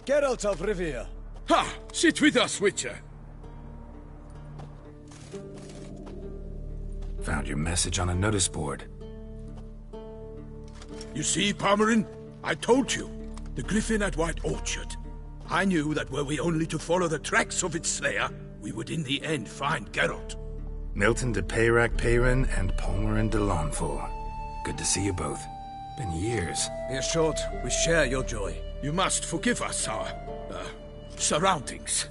Geralt of Rivia. Ha! Sit with us, Witcher. Found your message on a notice board. You see, Palmerin? I told you. The Griffin at White Orchard. I knew that were we only to follow the tracks of its slayer, we would in the end find Geralt. Milton de Peyrac Peyran and Palmerin de Launfal. Good to see you both. Been years. Be assured, we share your joy. You must forgive us our, surroundings.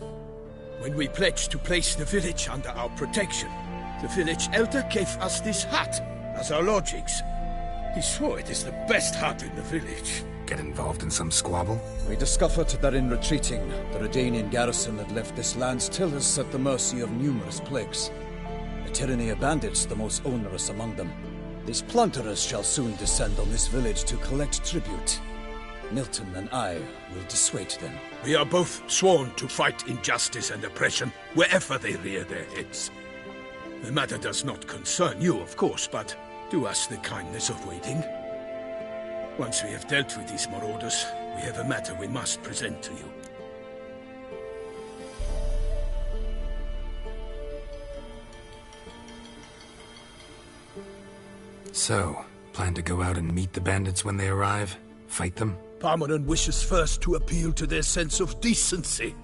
When we pledged to place the village under our protection, the village elder gave us this hut as our lodgings. He swore it is the best hut in the village. Get involved in some squabble? We discovered that in retreating, the Redanian garrison had left this land still is at the mercy of numerous plagues. A tyranny of bandits, the most onerous among them. These plunderers shall soon descend on this village to collect tribute. Milton and I will dissuade them. We are both sworn to fight injustice and oppression wherever they rear their heads. The matter does not concern you, of course, but do us the kindness of waiting. Once we have dealt with these marauders, we have a matter we must present to you. So, plan to go out and meet the bandits when they arrive? Fight them? Palmerin wishes first to appeal to their sense of decency.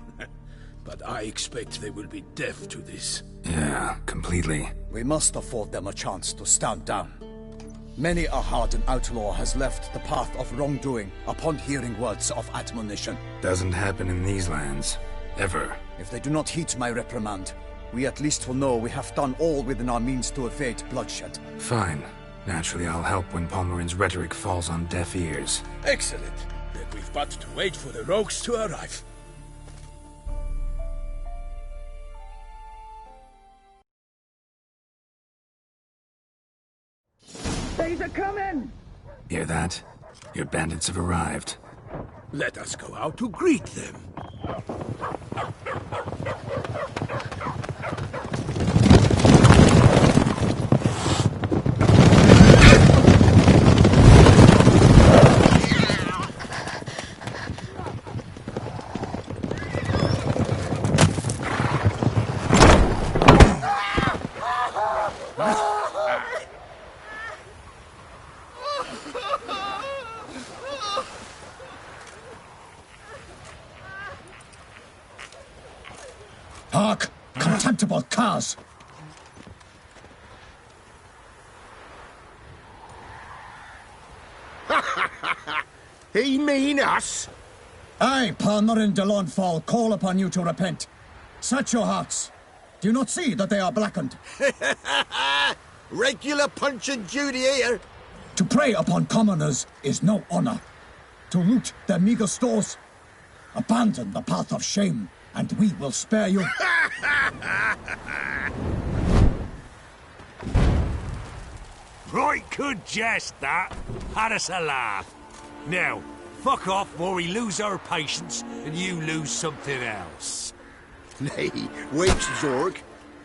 But I expect they will be deaf to this. Yeah, completely. We must afford them a chance to stand down. Many a hardened outlaw has left the path of wrongdoing upon hearing words of admonition. Doesn't happen in these lands. Ever. If they do not heed my reprimand, we at least will know we have done all within our means to evade bloodshed. Fine. Naturally, I'll help when Palmerin's rhetoric falls on deaf ears. Excellent. Then we've but to wait for the rogues to arrive. They's a coming! Hear that? Your bandits have arrived. Let us go out to greet them. Hark! Contemptible curs! He mean us? I, Palmerin de Launfal, call upon you to repent. Set your hearts. Do you not see that they are blackened? Regular Punch and Judy here. To prey upon commoners is no honor. To loot their meager stores, abandon the path of shame, and we will spare you. Right good jest, that. Had us a laugh. Now, fuck off before we lose our patience and you lose something else. Nay, wait, Zorg.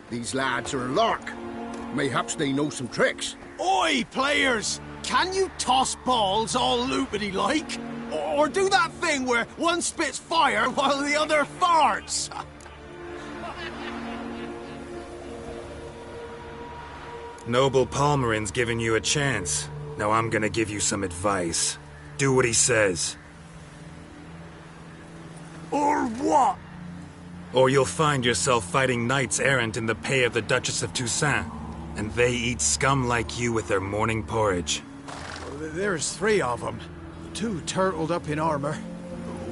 These lads are a lark. Mayhaps they know some tricks. Oi, players! Can you toss balls all loopity-like? Or do that thing where one spits fire while the other farts? Noble Palmerin's giving you a chance. Now I'm gonna give you some advice. Do what he says. Or what? Or you'll find yourself fighting knights errant in the pay of the Duchess of Toussaint. And they eat scum like you with their morning porridge. There's 3 of them. 2 turtled up in armor.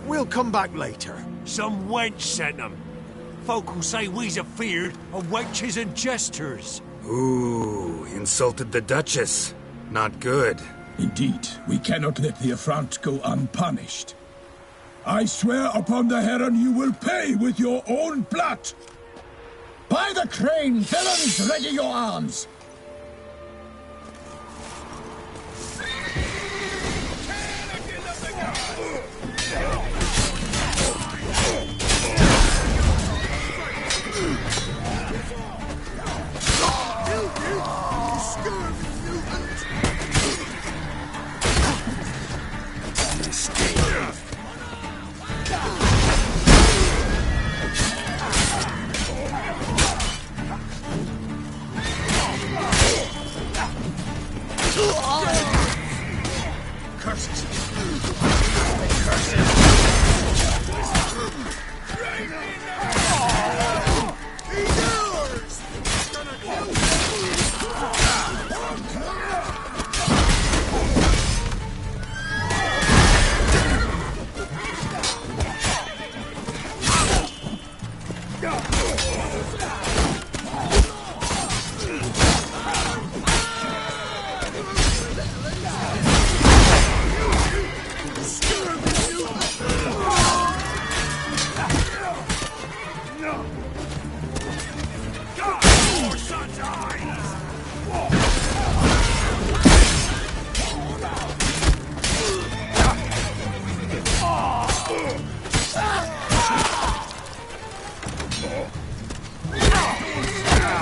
We'll come back later. Some wench sent them. Folk will say we's afeard of wenches and jesters. Ooh, insulted the Duchess. Not good. Indeed, we cannot let the affront go unpunished. I swear upon the Heron you will pay with your own blood! By the crane, villains, ready your arms!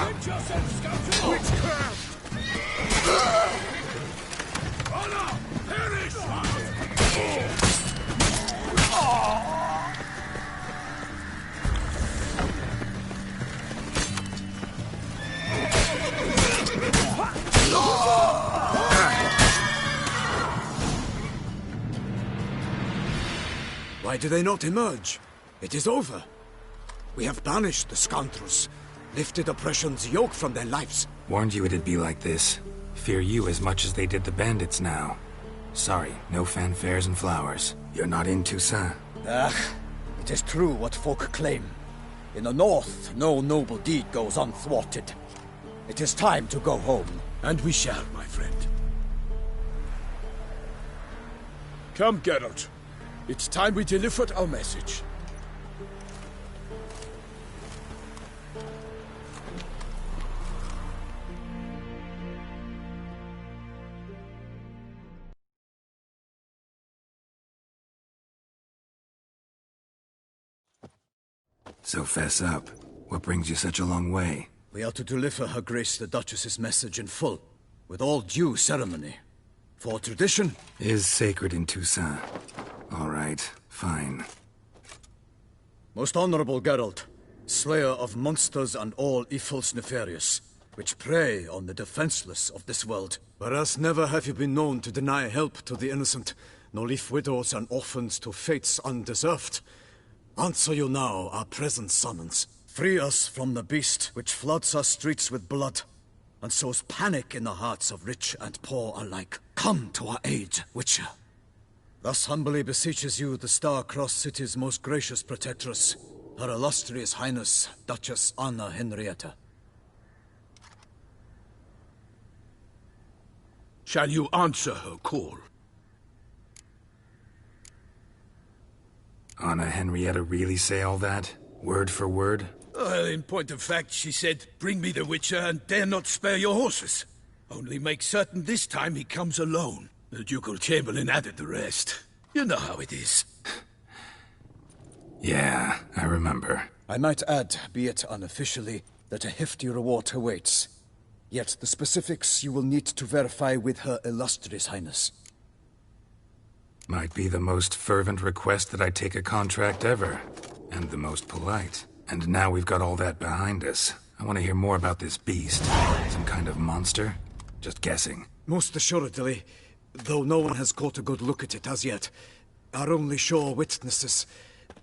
Witchcraft! Honor! Perish! Why do they not emerge? It is over. We have banished the scoundrels, lifted oppression's yoke from their lives. Warned you it'd be like this. Fear you as much as they did the bandits now. Sorry, no fanfares and flowers. You're not in Toussaint. It is true what folk claim. In the north, no noble deed goes unthwarted. It is time to go home. And we shall, my friend. Come, Geralt. It's time we delivered our message. So fess up. What brings you such a long way? We are to deliver Her Grace the Duchess's message in full, with all due ceremony. For tradition is sacred in Toussaint. All right, fine. Most honorable Geralt, slayer of monsters and all evils nefarious, which prey on the defenseless of this world. Whereas never have you been known to deny help to the innocent, nor leave widows and orphans to fates undeserved. Answer you now our present summons. Free us from the beast which floods our streets with blood, and sows panic in the hearts of rich and poor alike. Come to our aid, Witcher. Thus humbly beseeches you the Star-Crossed City's most gracious protectress, Her Illustrious Highness, Duchess Anna Henrietta. Shall you answer her call? Anna Henrietta really say all that? Word for word? In point of fact, she said, bring me the Witcher and dare not spare your horses. Only make certain this time he comes alone. The Ducal Chamberlain added the rest. You know how it is. Yeah, I remember. I might add, be it unofficially, that a hefty reward awaits. Yet the specifics you will need to verify with Her Illustrious Highness. Might be the most fervent request that I take a contract ever. And the most polite. And now we've got all that behind us. I want to hear more about this beast. Some kind of monster? Just guessing. Most assuredly, though no one has caught a good look at it as yet. Our only sure witnesses.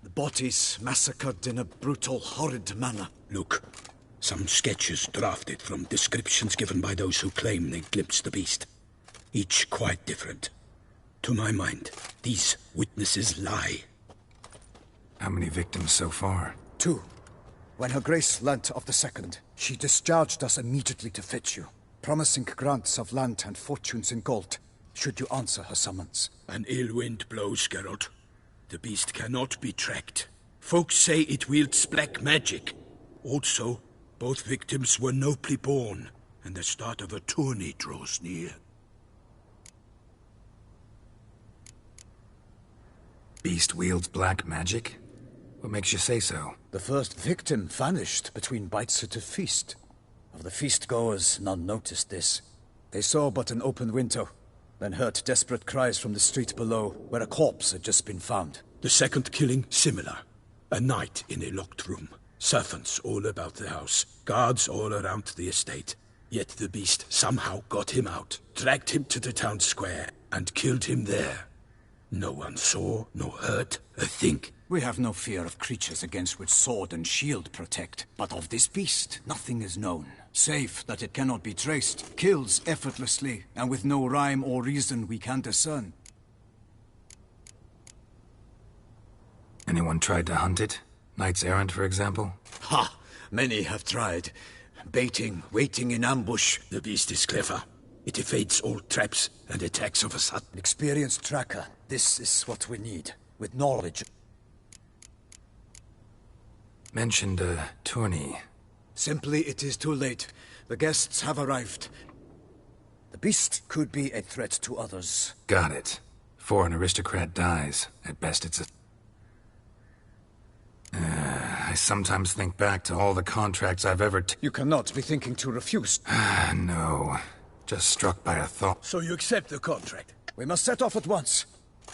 The bodies massacred in a brutal, horrid manner. Look, some sketches drafted from descriptions given by those who claim they glimpsed the beast. Each quite different. To my mind, these witnesses lie. How many victims so far? 2. When Her Grace learnt of the second, she discharged us immediately to fetch you, promising grants of land and fortunes in gold, should you answer her summons. An ill wind blows, Geralt. The beast cannot be tracked. Folks say it wields black magic. Also, both victims were nobly born, and the start of a tourney draws near. Beast wields black magic? What makes you say so? The first victim vanished between bites at a feast. Of the feast-goers, none noticed this. They saw but an open window, then heard desperate cries from the street below, where a corpse had just been found. The second killing, similar. A night in a locked room. Servants all about the house. Guards all around the estate. Yet the beast somehow got him out, dragged him to the town square, and killed him there. No one saw, nor heard a thing. We have no fear of creatures against which sword and shield protect. But of this beast, nothing is known. Save that it cannot be traced, kills effortlessly, and with no rhyme or reason we can discern. Anyone tried to hunt it? Knights errant, for example? Ha! Many have tried. Baiting, waiting in ambush. The beast is clever. It evades all traps and attacks of a sudden. Experienced tracker. This is what we need. With knowledge. Mentioned a tourney. Simply, it is too late. The guests have arrived. The beast could be a threat to others. Got it. Before an aristocrat dies, at best it's a... I sometimes think back to all the contracts I've ever You cannot be thinking to refuse. No. Just struck by a thought. So you accept the contract? We must set off at once.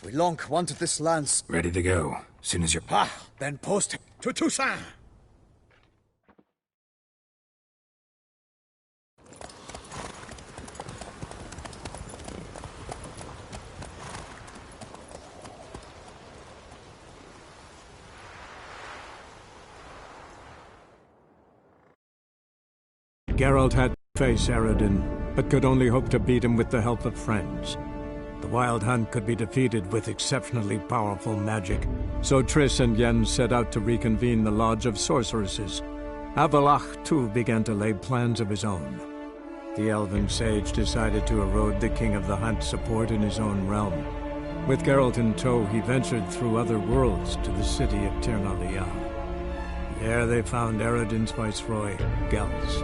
We long wanted this land. Ready to go. Soon as you're... Then post To Toussaint! Geralt had to face Eredin, but could only hope to beat him with the help of friends. The Wild Hunt could be defeated with exceptionally powerful magic, so Triss and Yen set out to reconvene the Lodge of Sorceresses. Avallac'h, too, began to lay plans of his own. The elven sage decided to erode the King of the Hunt's support in his own realm. With Geralt in tow, he ventured through other worlds to the city of Tir na Liah. There they found Eredin's viceroy, Gels.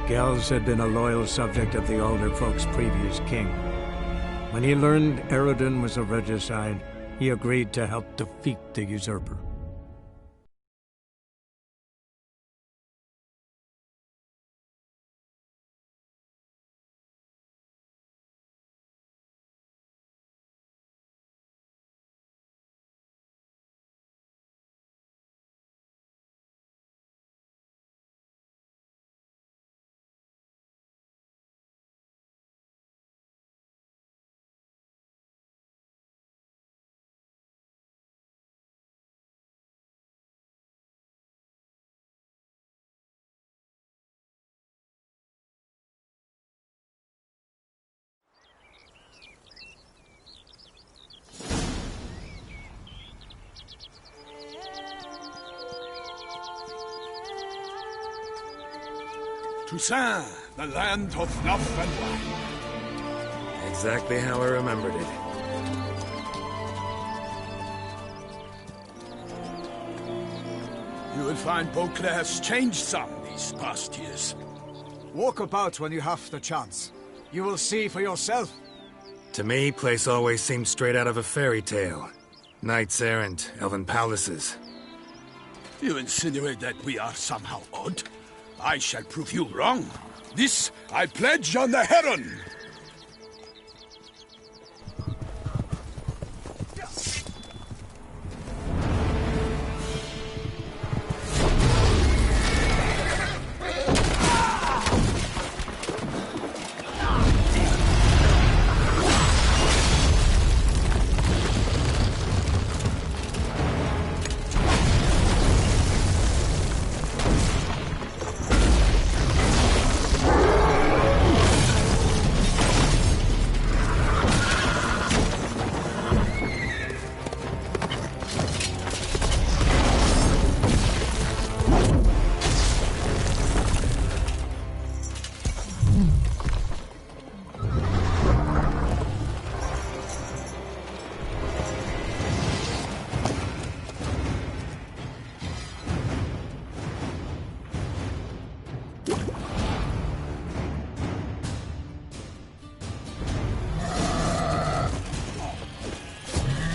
Gels had been a loyal subject of the Alder Folk's previous king. When he learned Eredin was a regicide, he agreed to help defeat the usurper. Toussaint, the land of love and wine. Exactly how I remembered it. You will find Beauclair's changed some these past years. Walk about when you have the chance. You will see for yourself. To me, place always seemed straight out of a fairy tale. Knights errant, elven palaces. You insinuate that we are somehow odd? I shall prove you wrong. This I pledge on the Heron!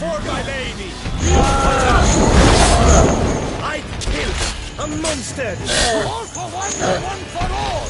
For my lady! I killed a monster! All for one, one for all!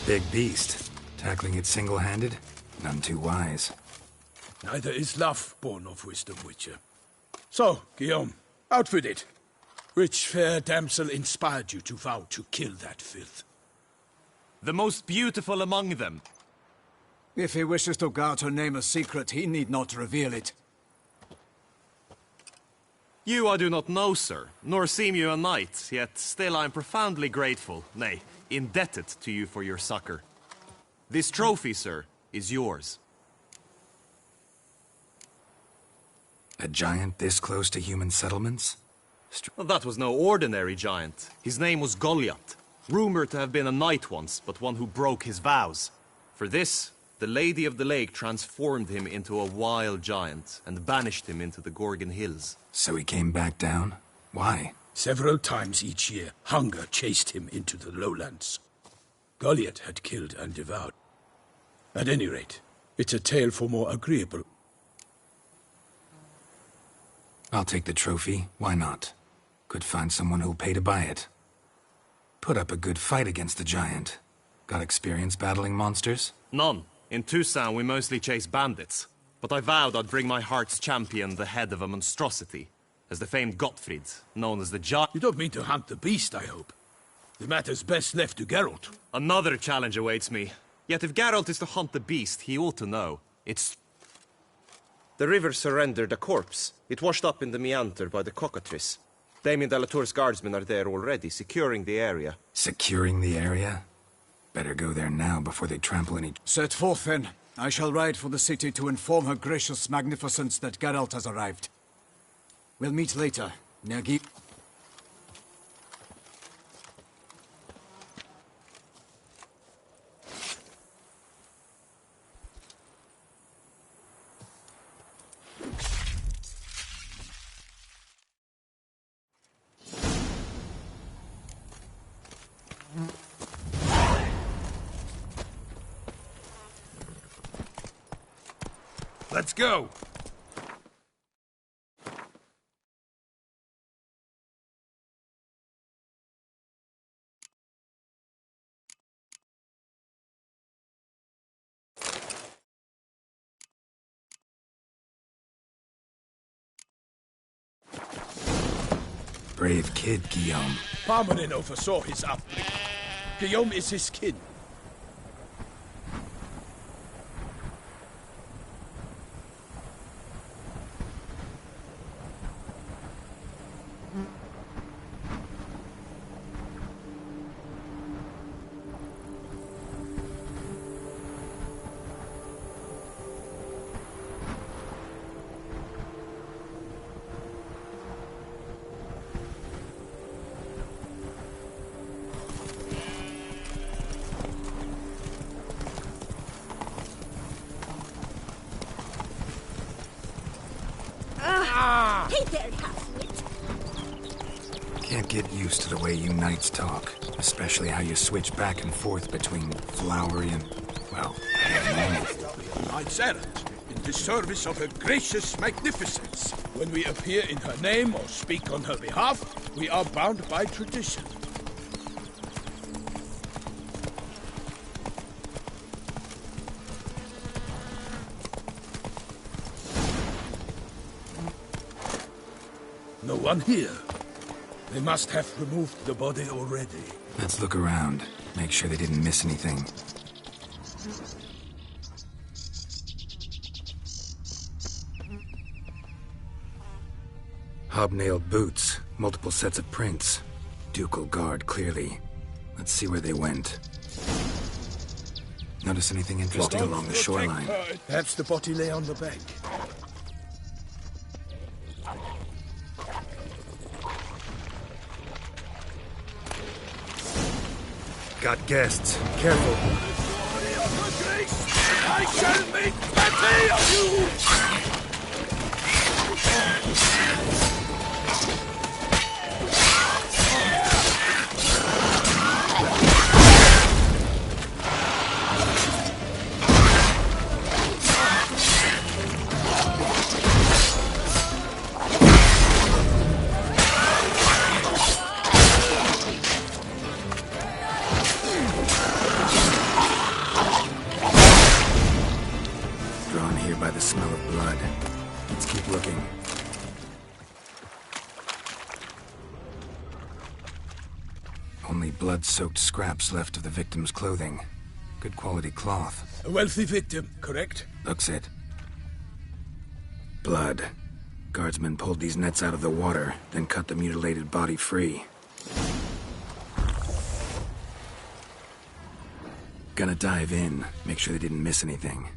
Big beast. Tackling it single-handed? None too wise. Neither is love born of wisdom, Witcher. So, Guillaume, out with it. Which fair damsel inspired you to vow to kill that filth? The most beautiful among them. If he wishes to guard her name a secret, he need not reveal it. You I do not know, sir, nor seem you a knight, yet still I am profoundly grateful, nay, indebted to you for your succor. This trophy, sir, is yours. A giant this close to human settlements? Well, that was no ordinary giant. His name was Goliath, rumored to have been a knight once, but one who broke his vows. For this, the Lady of the Lake transformed him into a wild giant and banished him into the Gorgon Hills. So he came back down? Why? Several times each year, hunger chased him into the lowlands. Goliath had killed and devoured. At any rate, it's a tale for more agreeable. I'll take the trophy. Why not? Could find someone who'll pay to buy it. Put up a good fight against the giant. Got experience battling monsters? None. In Toussaint we mostly chase bandits. But I vowed I'd bring my heart's champion the head of a monstrosity. As the famed Gottfried, known as the Giant. You don't mean to hunt the beast, I hope. The matter's best left to Geralt. Another challenge awaits me. Yet if Geralt is to hunt the beast, he ought to know. It's... The river surrendered a corpse. It washed up in the meander by the cockatrice. Damien de la Tour's guardsmen are there already, securing the area. Securing the area? Better go there now before they trample any... Set forth, then. I shall ride for the city to inform her gracious magnificence that Geralt has arrived. We'll meet later, Nergi. Let's go! Brave kid, Guillaume. Parmanin oversaw his upbringing. Guillaume is his kin. Hey there, half-wit. Can't get used to the way you knights talk. Especially how you switch back and forth between flowery and, well, normal. Knights errant, in the service of her gracious magnificence. When we appear in her name or speak on her behalf, we are bound by tradition. No one here. They must have removed the body already. Let's look around. Make sure they didn't miss anything. Hobnailed boots, multiple sets of prints. Ducal guard, clearly. Let's see where they went. Notice anything interesting along the shoreline? Perhaps the body lay on the bank. Got guests. Careful. I shall make plenty of you! By the smell of blood. Let's keep looking. Only blood-soaked scraps left of the victim's clothing. Good quality cloth. A wealthy victim, correct? Looks it. Blood. Guardsmen pulled these nets out of the water, then cut the mutilated body free. Gonna dive in, make sure they didn't miss anything.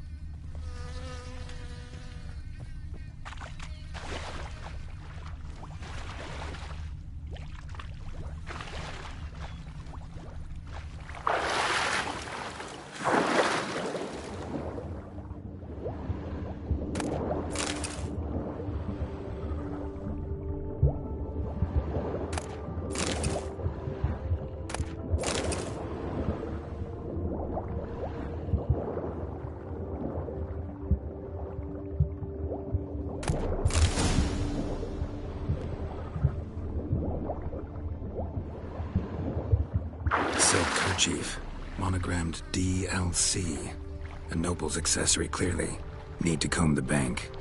Silk kerchief, monogrammed DLC. A noble's accessory, clearly. Need to comb the bank.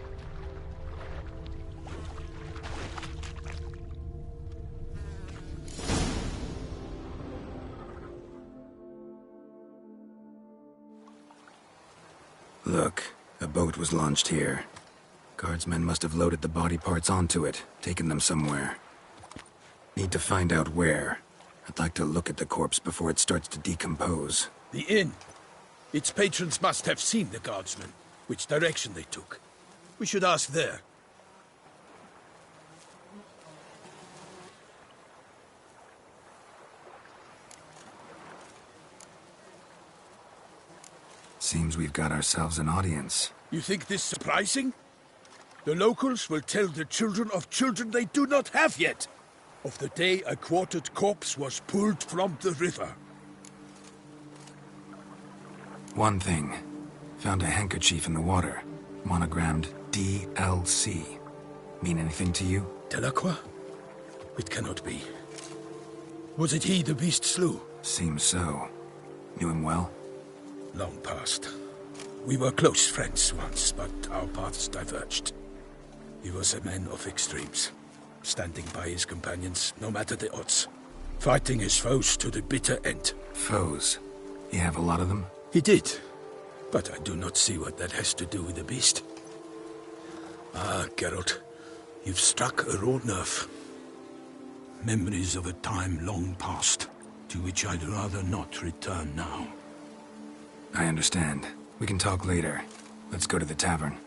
Look, a boat was launched here. Guardsmen must have loaded the body parts onto it, taken them somewhere. Need to find out where. I'd like to look at the corpse before it starts to decompose. The inn. Its patrons must have seen the guardsmen, which direction they took. We should ask there. Seems we've got ourselves an audience. You think this surprising? The locals will tell the children of children they do not have yet, of the day a quartered corpse was pulled from the river. One thing. Found a handkerchief in the water. Monogrammed DLC. Mean anything to you? Delacroix? It cannot be. Was it he the beast slew? Seems so. Knew him well? Long past. We were close friends once, but our paths diverged. He was a man of extremes, standing by his companions, no matter the odds. Fighting his foes to the bitter end. Foes? You have a lot of them? He did, but I do not see what that has to do with the beast. Ah, Geralt, you've struck a raw nerve. Memories of a time long past, to which I'd rather not return now. I understand. We can talk later. Let's go to the tavern.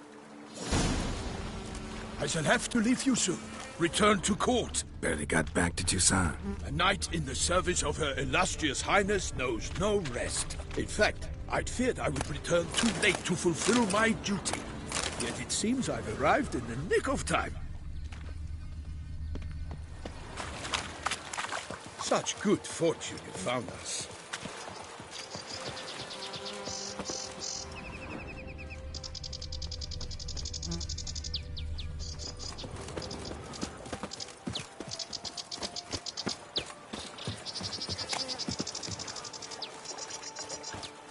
I shall have to leave you soon. Return to court. Barely got back to Toussaint. A knight in the service of Her Illustrious Highness knows no rest. In fact, I'd feared I would return too late to fulfill my duty. Yet it seems I've arrived in the nick of time. Such good fortune you found us.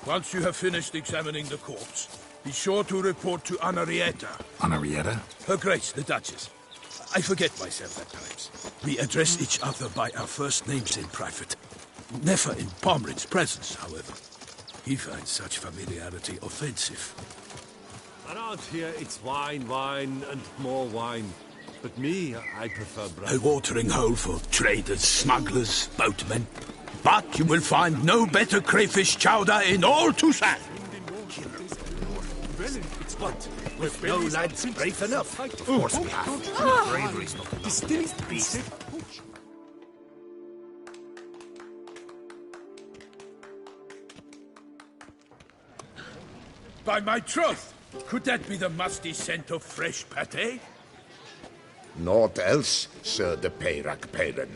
Once you have finished examining the corpse, be sure to report to Anarietta. Anarietta? Her Grace, the Duchess. I forget myself at times. We address each other by our first names in private. Never in Pomrin's presence, however. He finds such familiarity offensive. Around here, it's wine, wine, and more wine. But me, I prefer bread. A watering hole for traders, smugglers, boatmen. But you will find no better crayfish chowder in all Toussaint. It's what? With no lads brave enough. Of course we have. Bravery's not enough. Beast. By my troth, could that be the musty scent of fresh pâté? Naught else, Sir de Peyrac Peyran.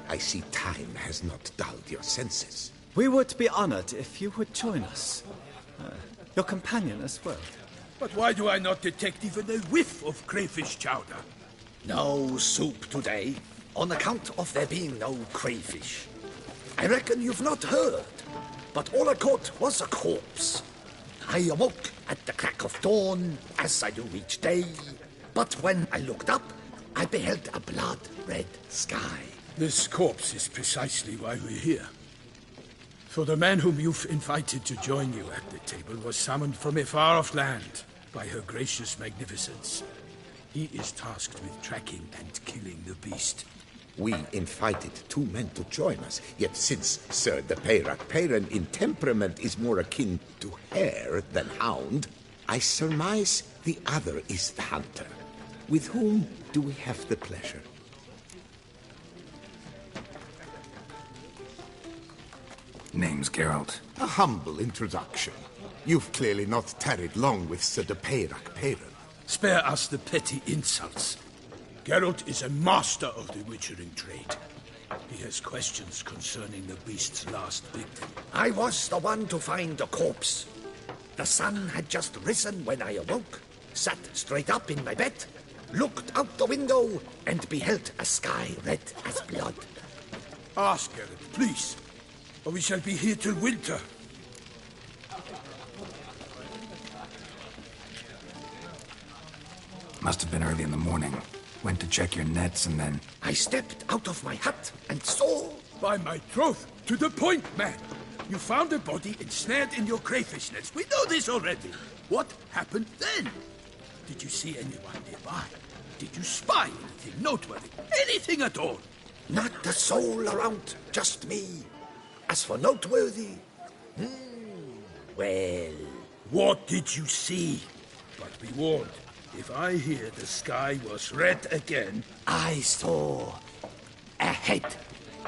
I see time has not dulled your senses. We would be honored if you would join us. Your companion as well. But why do I not detect even a whiff of crayfish chowder? No soup today, on account of there being no crayfish. I reckon you've not heard, but all I caught was a corpse. I awoke at the crack of dawn, as I do each day, but when I looked up, I beheld a blood-red sky. This corpse is precisely why we're here. For the man whom you've invited to join you at the table was summoned from a far-off land by her gracious magnificence. He is tasked with tracking and killing the beast. We invited 2 men to join us, yet since Sir de Peyrac-Peyran in temperament is more akin to hare than hound, I surmise the other is the hunter. With whom do we have the pleasure? Name's Geralt. A humble introduction. You've clearly not tarried long with Sir de Peyrac-Peyran. Spare us the petty insults. Geralt is a master of the witchering trade. He has questions concerning the beast's last victim. I was the one to find the corpse. The sun had just risen when I awoke, sat straight up in my bed, looked out the window, and beheld a sky red as blood. Ask Geralt, please, or we shall be here till winter. Must have been early in the morning. Went to check your nets and then... I stepped out of my hut and saw... By my troth, to the point, man. You found a body ensnared in your crayfish nets. We know this already. What happened then? Did you see anyone nearby? Did you spy anything noteworthy? Anything at all? Not a soul around, just me. As for noteworthy... well... What did you see? But be warned. If I hear the sky was red again... I saw a head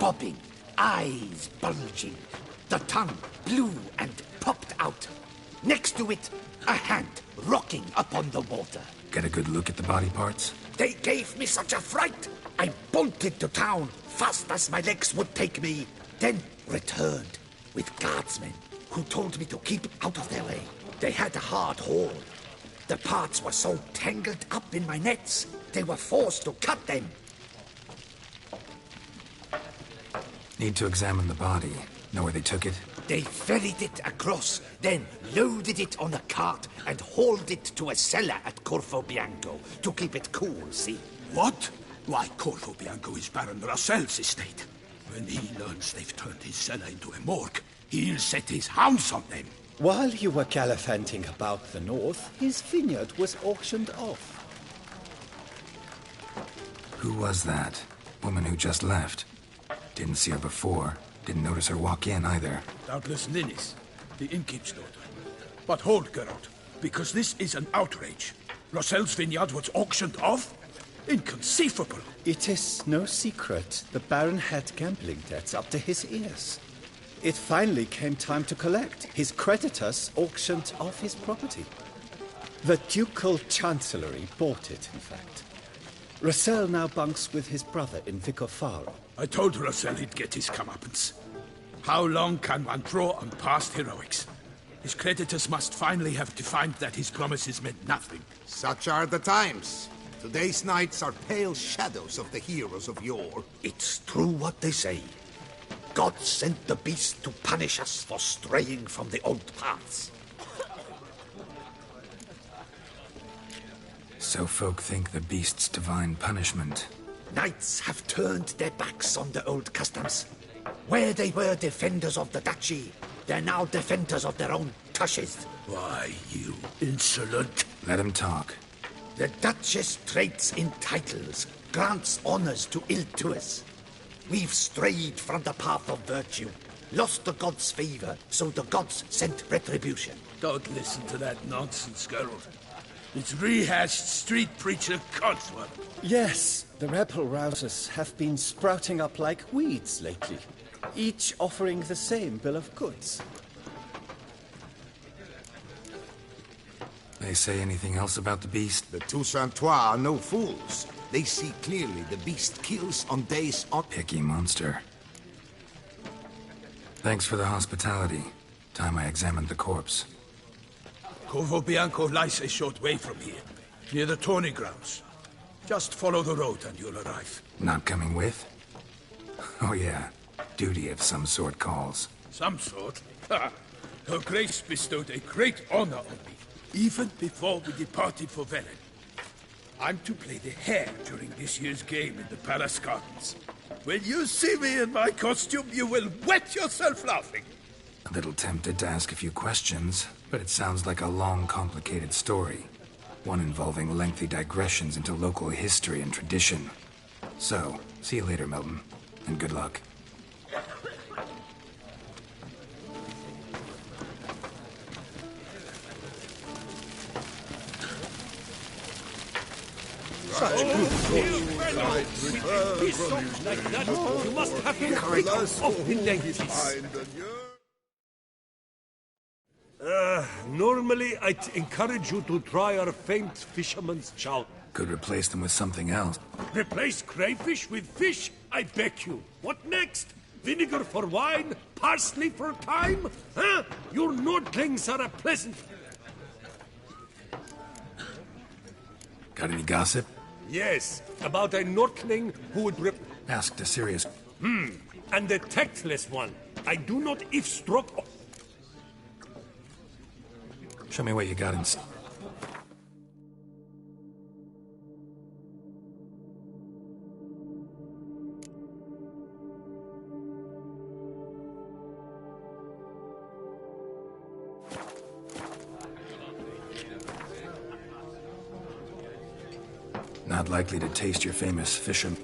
bobbing, eyes bulging, the tongue blue and popped out. Next to it, a hand rocking upon the water. Get a good look at the body parts? They gave me such a fright. I bolted to town fast as my legs would take me, then returned with guardsmen who told me to keep out of their way. They had a hard haul. The parts were so tangled up in my nets, they were forced to cut them. Need to examine the body. Know where they took it? They ferried it across, then loaded it on a cart and hauled it to a cellar at Corvo Bianco to keep it cool, see? What? Why, Corvo Bianco is Baron Rossel's estate. When he learns they've turned his cellar into a morgue, he'll set his hounds on them. While you were gallivanting about the north, his vineyard was auctioned off. Who was that? Woman who just left. Didn't see her before. Didn't notice her walk in either. Doubtless Ninnis, the innkeep's daughter. But hold, Geralt, because this is an outrage. Rossel's vineyard was auctioned off? Inconceivable. It is no secret the Baron had gambling debts up to his ears. It finally came time to collect. His creditors auctioned off his property. The Ducal Chancellery bought it, in fact. Rossel now bunks with his brother in Vicofaro. I told Rossel he'd get his comeuppance. How long can one draw on past heroics? His creditors must finally have defined that his promises meant nothing. Such are the times. Today's knights are pale shadows of the heroes of yore. It's true what they say. God sent the beast to punish us for straying from the old paths. So folk think the beast's divine punishment. Knights have turned their backs on the old customs. Where they were defenders of the duchy, they're now defenders of their own tushes. Why, you insolent... Let him talk. The Duchess trades in titles, grants honors to ill-doers. We've strayed from the path of virtue, lost the gods' favor, so the gods sent retribution. Don't listen to that nonsense, Geralt. It's rehashed street preacher codswallop. Yes, the rebel rousers have been sprouting up like weeds lately, each offering the same bill of goods. They say anything else about the beast? The Toussaintois are no fools. They see clearly the beast kills on days on... Picky monster. Thanks for the hospitality. Time I examined the corpse. Corvo Bianco lies a short way from here, near the tourney grounds. Just follow the road and you'll arrive. Not coming with? Oh yeah, duty of some sort calls. Some sort? Ha! Her Grace bestowed a great honor on me, even before we departed for Velen. I'm to play the hare during this year's game in the palace gardens. When you see me in my costume, you will wet yourself laughing. A little tempted to ask a few questions, but it sounds like a long, complicated story. One involving lengthy digressions into local history and tradition. So, see you later, Milton, and good luck. Such good songs like that, you must have the break of the ladies. Normally, I'd encourage you to try our famed fisherman's chow. Could replace them with something else. Replace crayfish with fish? I beg you. What next? Vinegar for wine? Parsley for thyme? Huh? Your Nordlings are a pleasant... Got any gossip? Yes, about a Nordling who would Asked a serious... and the tactless one. I do not eavesdrop... Show me what you got in... Not likely to taste your famous fisherman.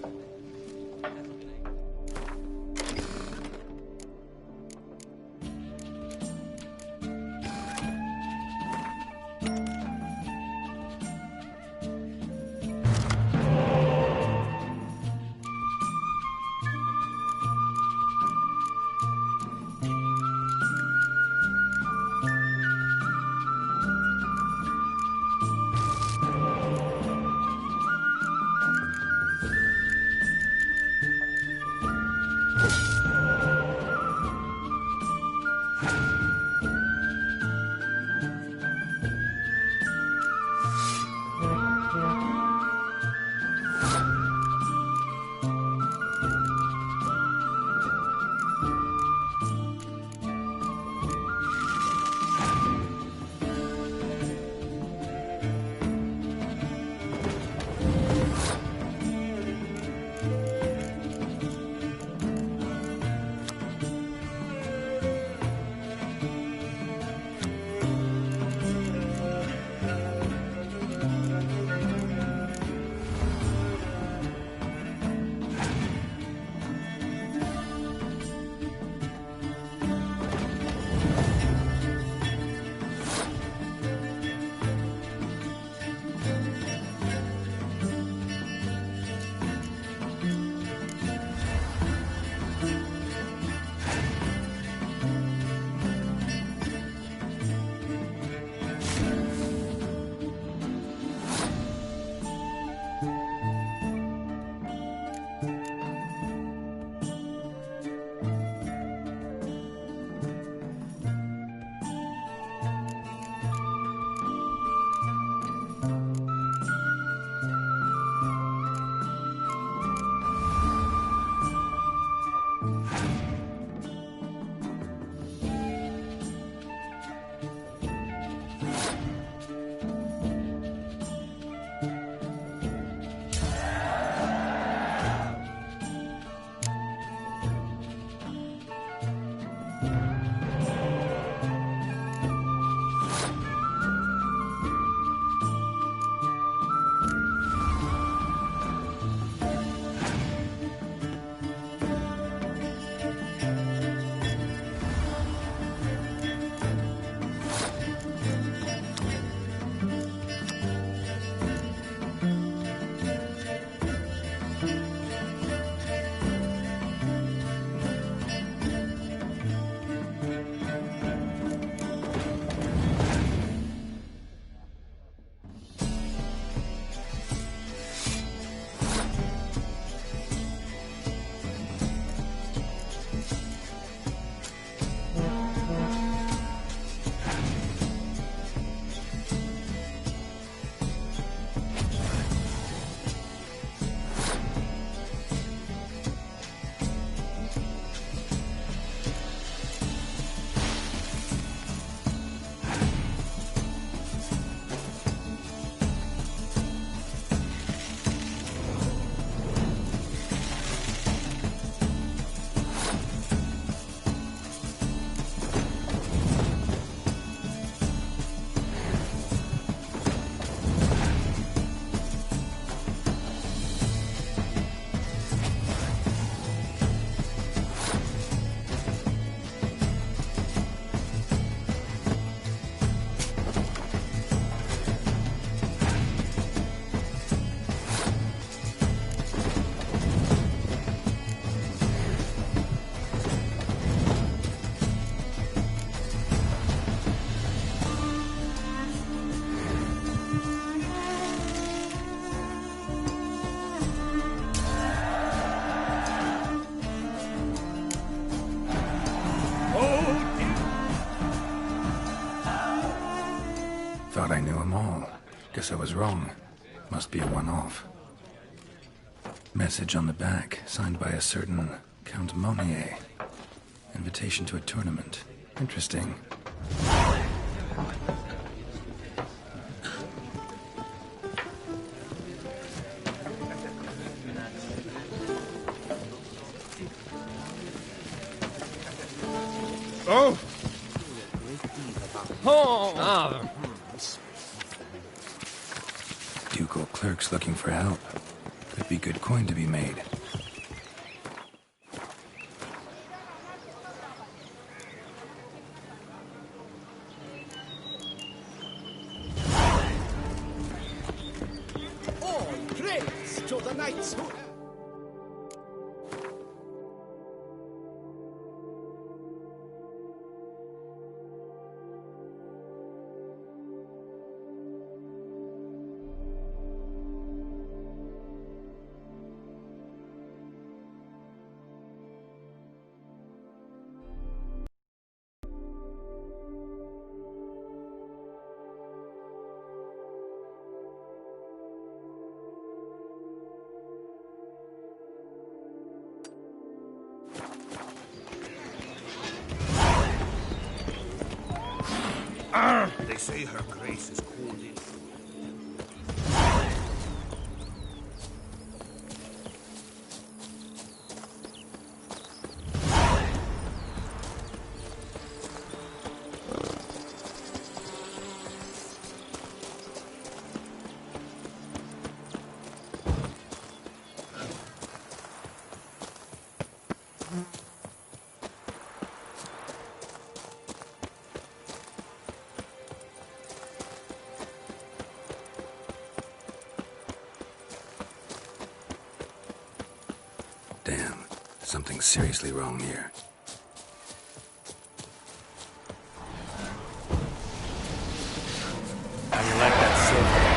I knew them all. Guess I was wrong. Must be a one-off. Message on the back, signed by a certain Count Monnier. Invitation to a tournament. Interesting. Oh! Oh! Ducal clerks looking for help. Could be good coin to be made. All praise to the knights who... They say her grace is called in. Damn, something's seriously wrong here. How do you like that silver?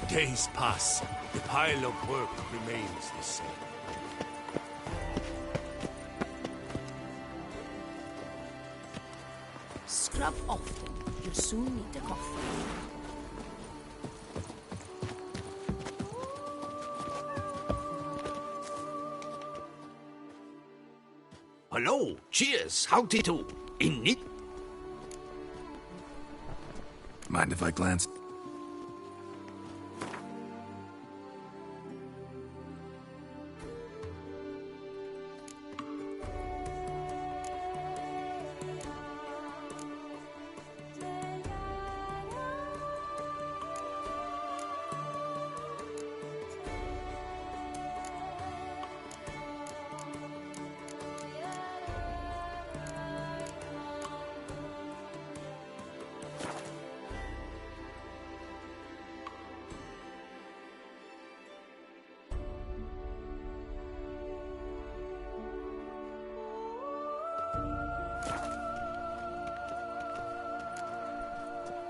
days pass, the pile of work remains the same. Scrub often. You'll soon need a coffee. Hello, cheers, howdy do. In it? Mind if I glance?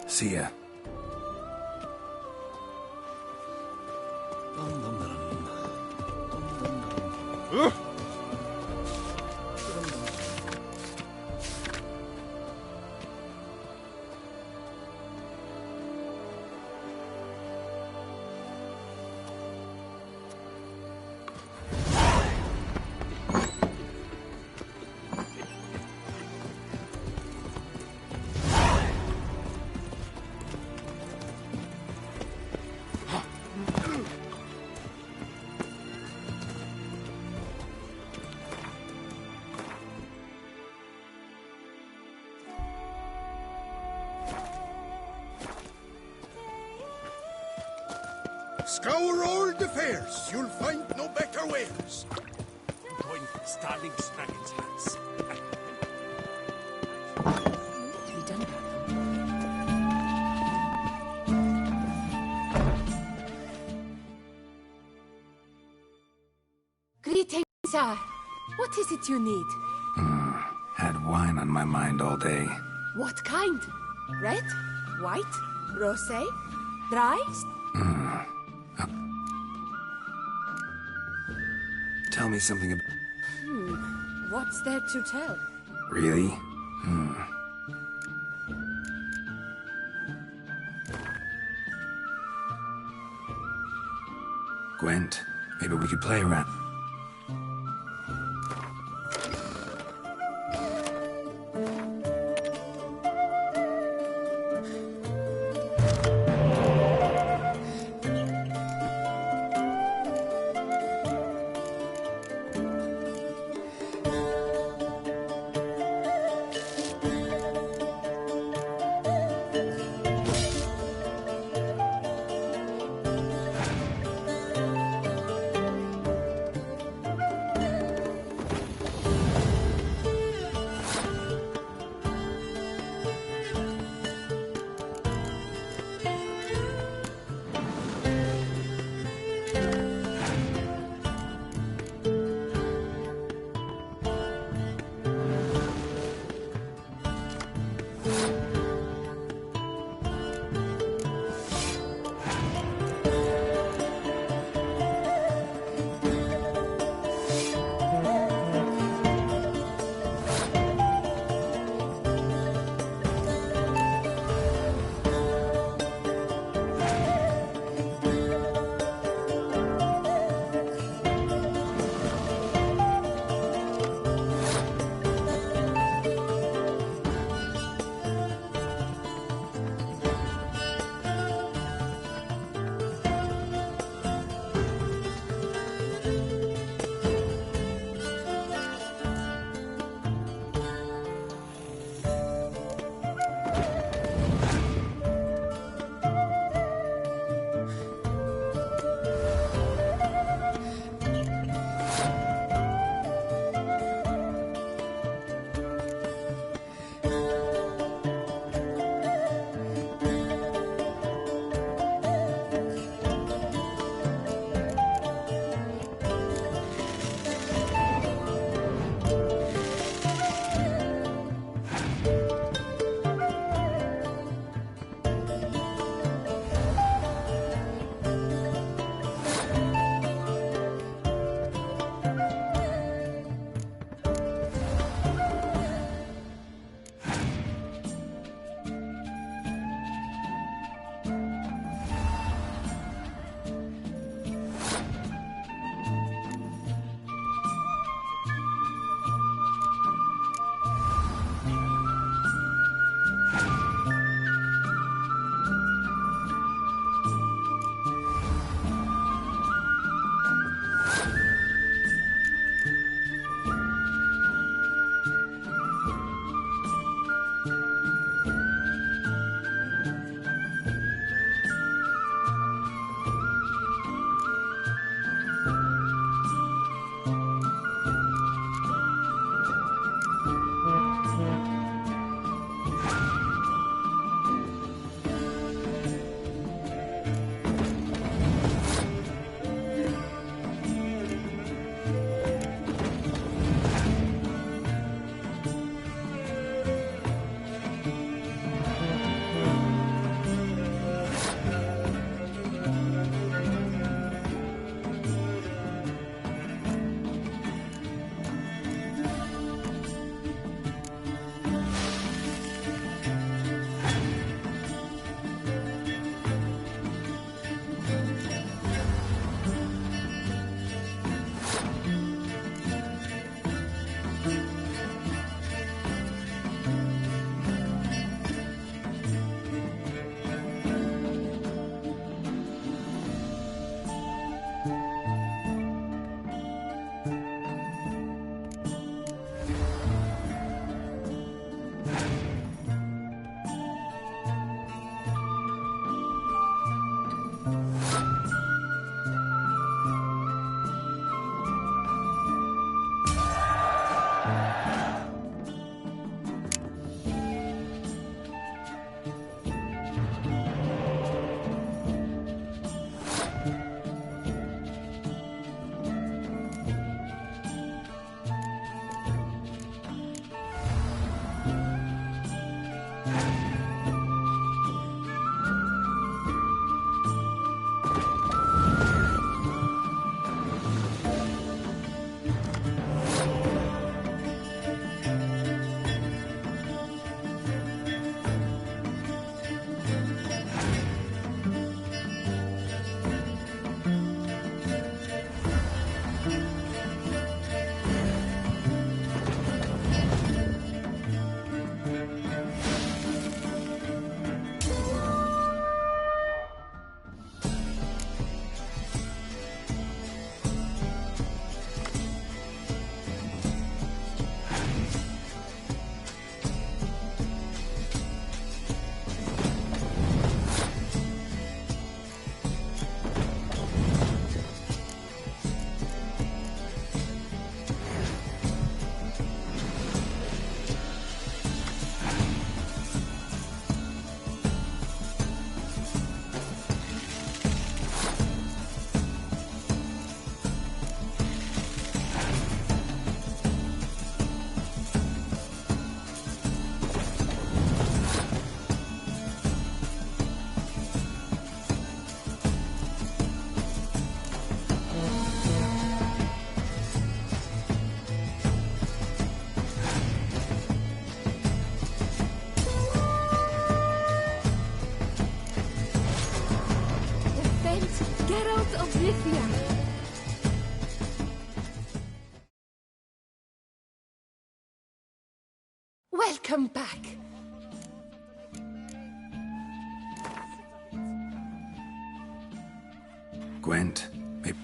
See ya. Scour all the fairs, you'll find no better wares. Going Starling Spraggins hats. Greetings, sir. What is it you need? Had wine on my mind all day. What kind? Red? White? Rosé? Dry? Tell me something about... What's there to tell? Really? Gwent, maybe we could play around. Welcome back. Gwent, maybe...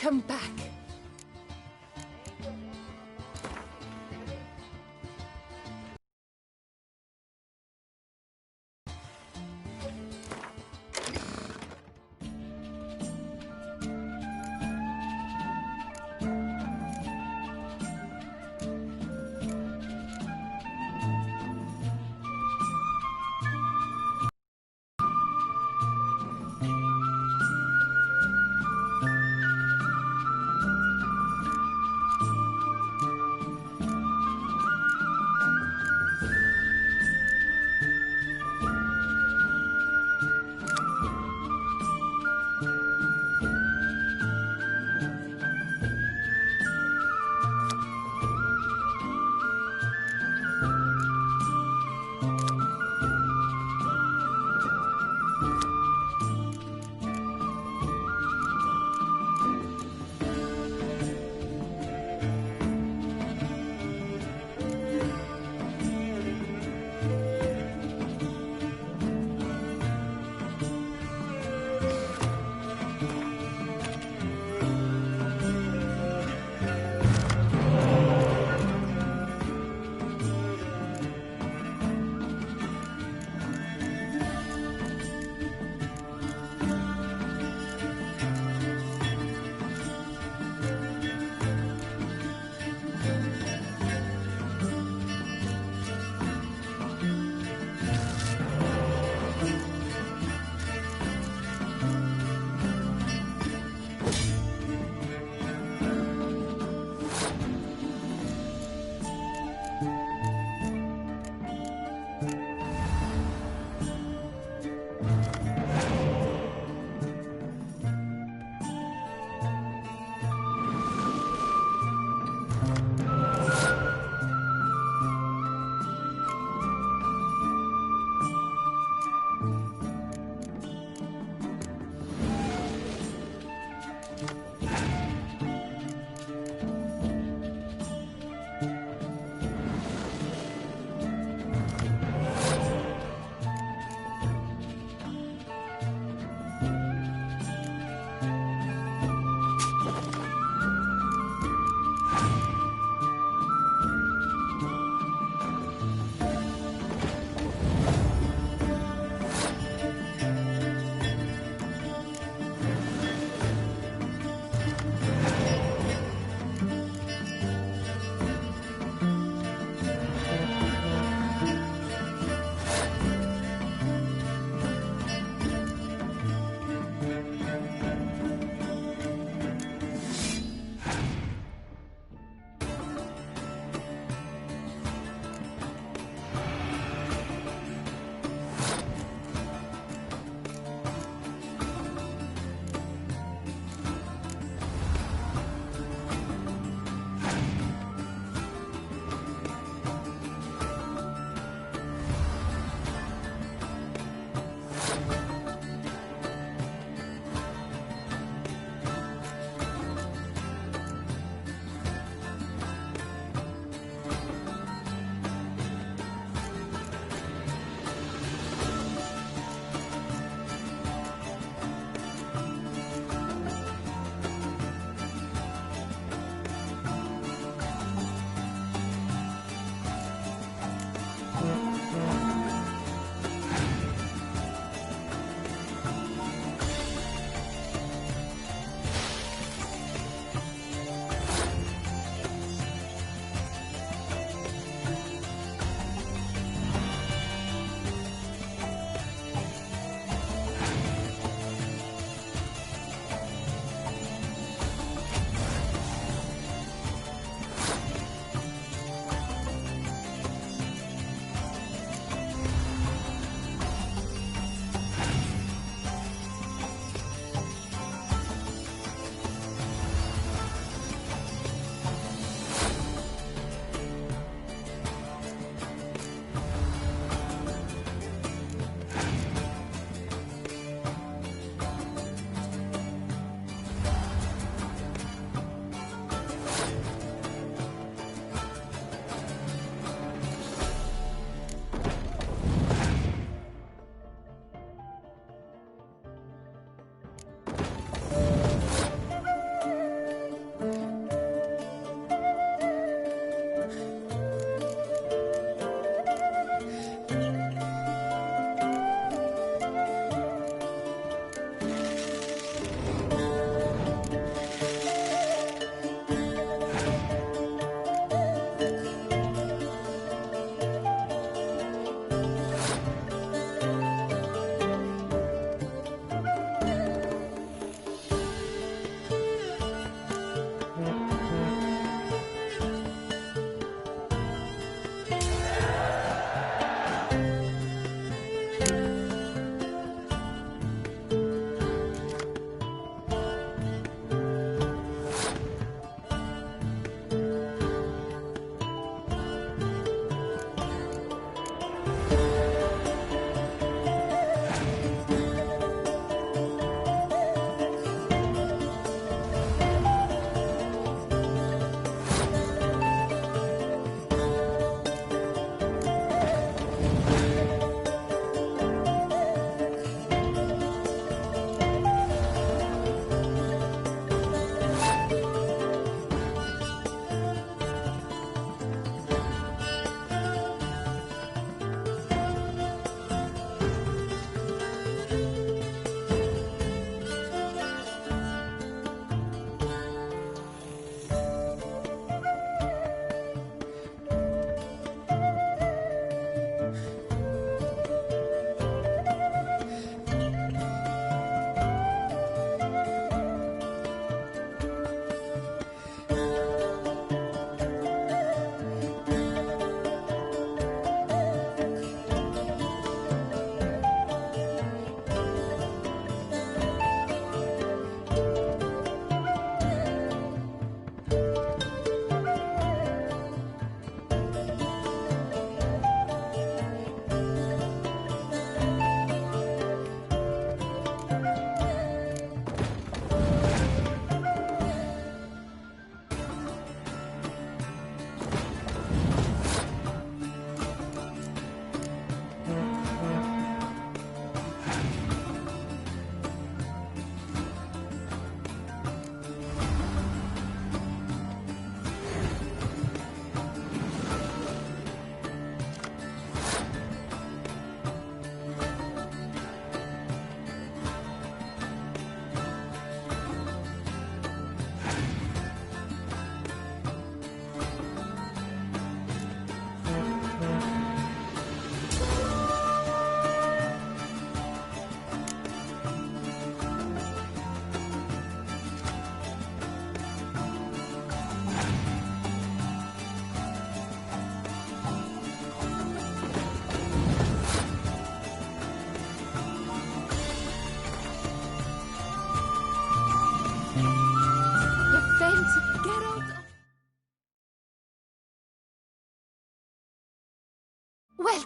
come back.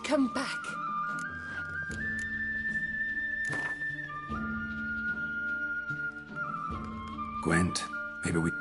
come back. Gwent, maybe we...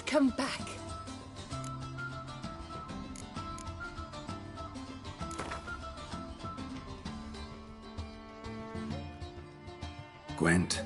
not come back. Gwent.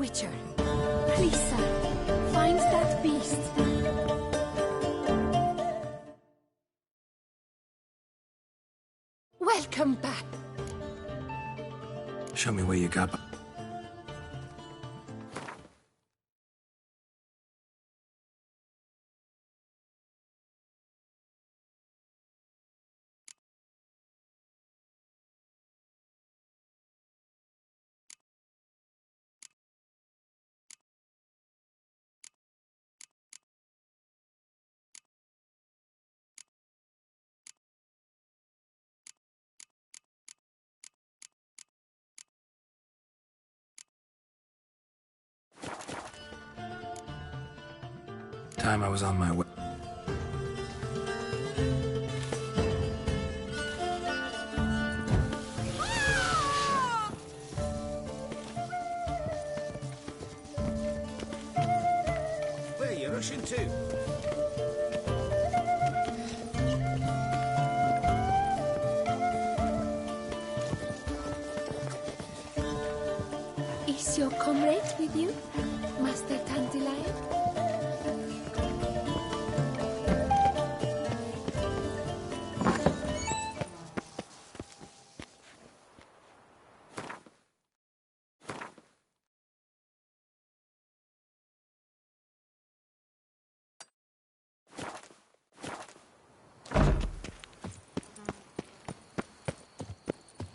Witcher, please, sir, find that beast. Welcome back. Show me where you got... Time I was on my way. Where are you rushing to? Is your comrade with you, Master Dandelion?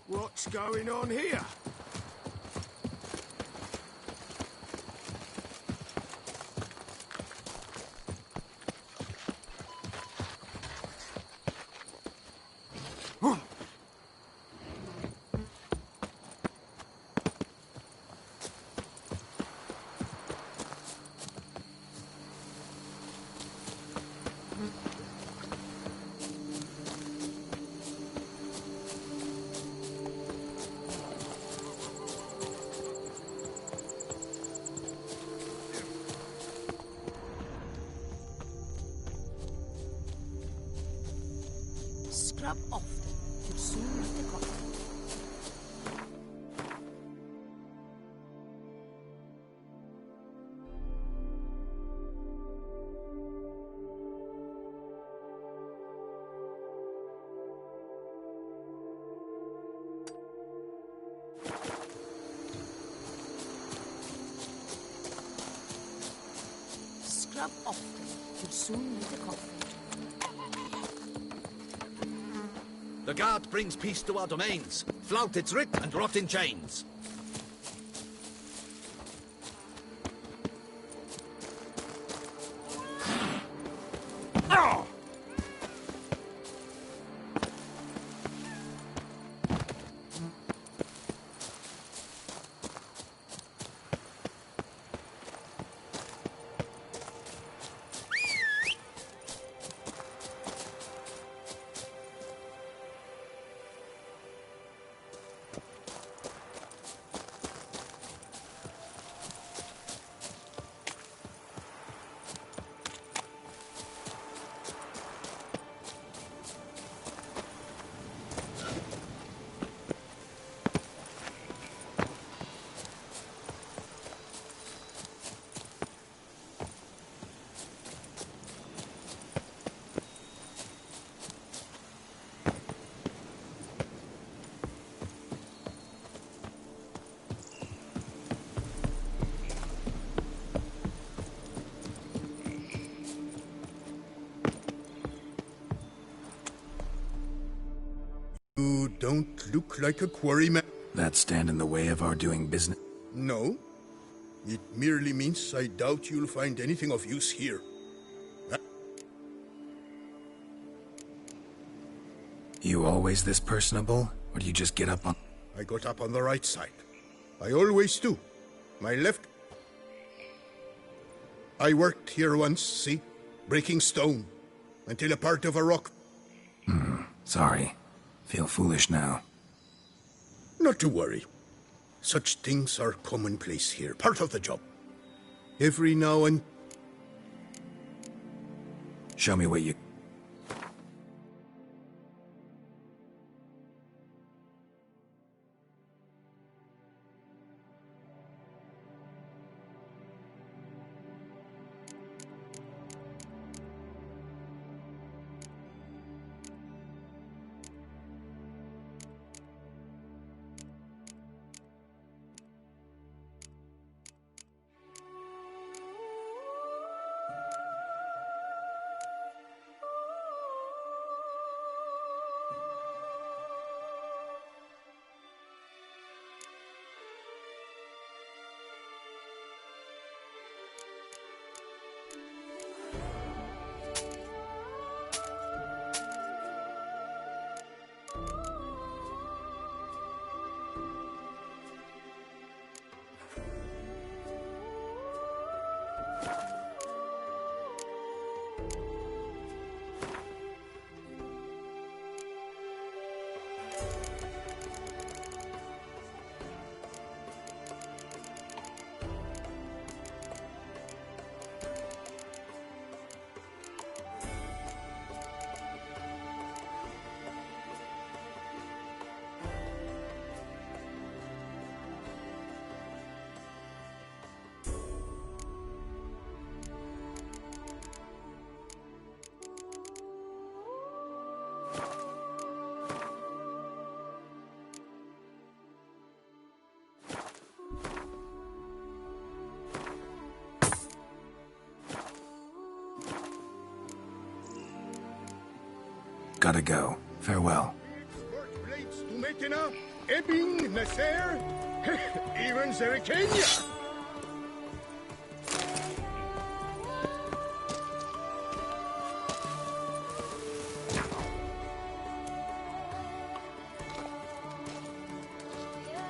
What's going on here? Scrub often. You'll soon hit the coffin. Scrub often. You'll soon hit the coffin. The guard brings peace to our domains. Flout its rip and rot in chains. You don't look like a quarryman. That stand in the way of our doing business? No. It merely means I doubt you'll find anything of use here. You always this personable? Or do you just get up on... I got up on the right side. I always do. My left... I worked here once, see? Breaking stone. Until a part of a rock... Sorry. Feel foolish now. Not to worry. Such things are commonplace here. Part of the job. Every now and... Show me what you... Gotta go. Farewell. To Metina, Ebbing, Nasser, even Zerikania.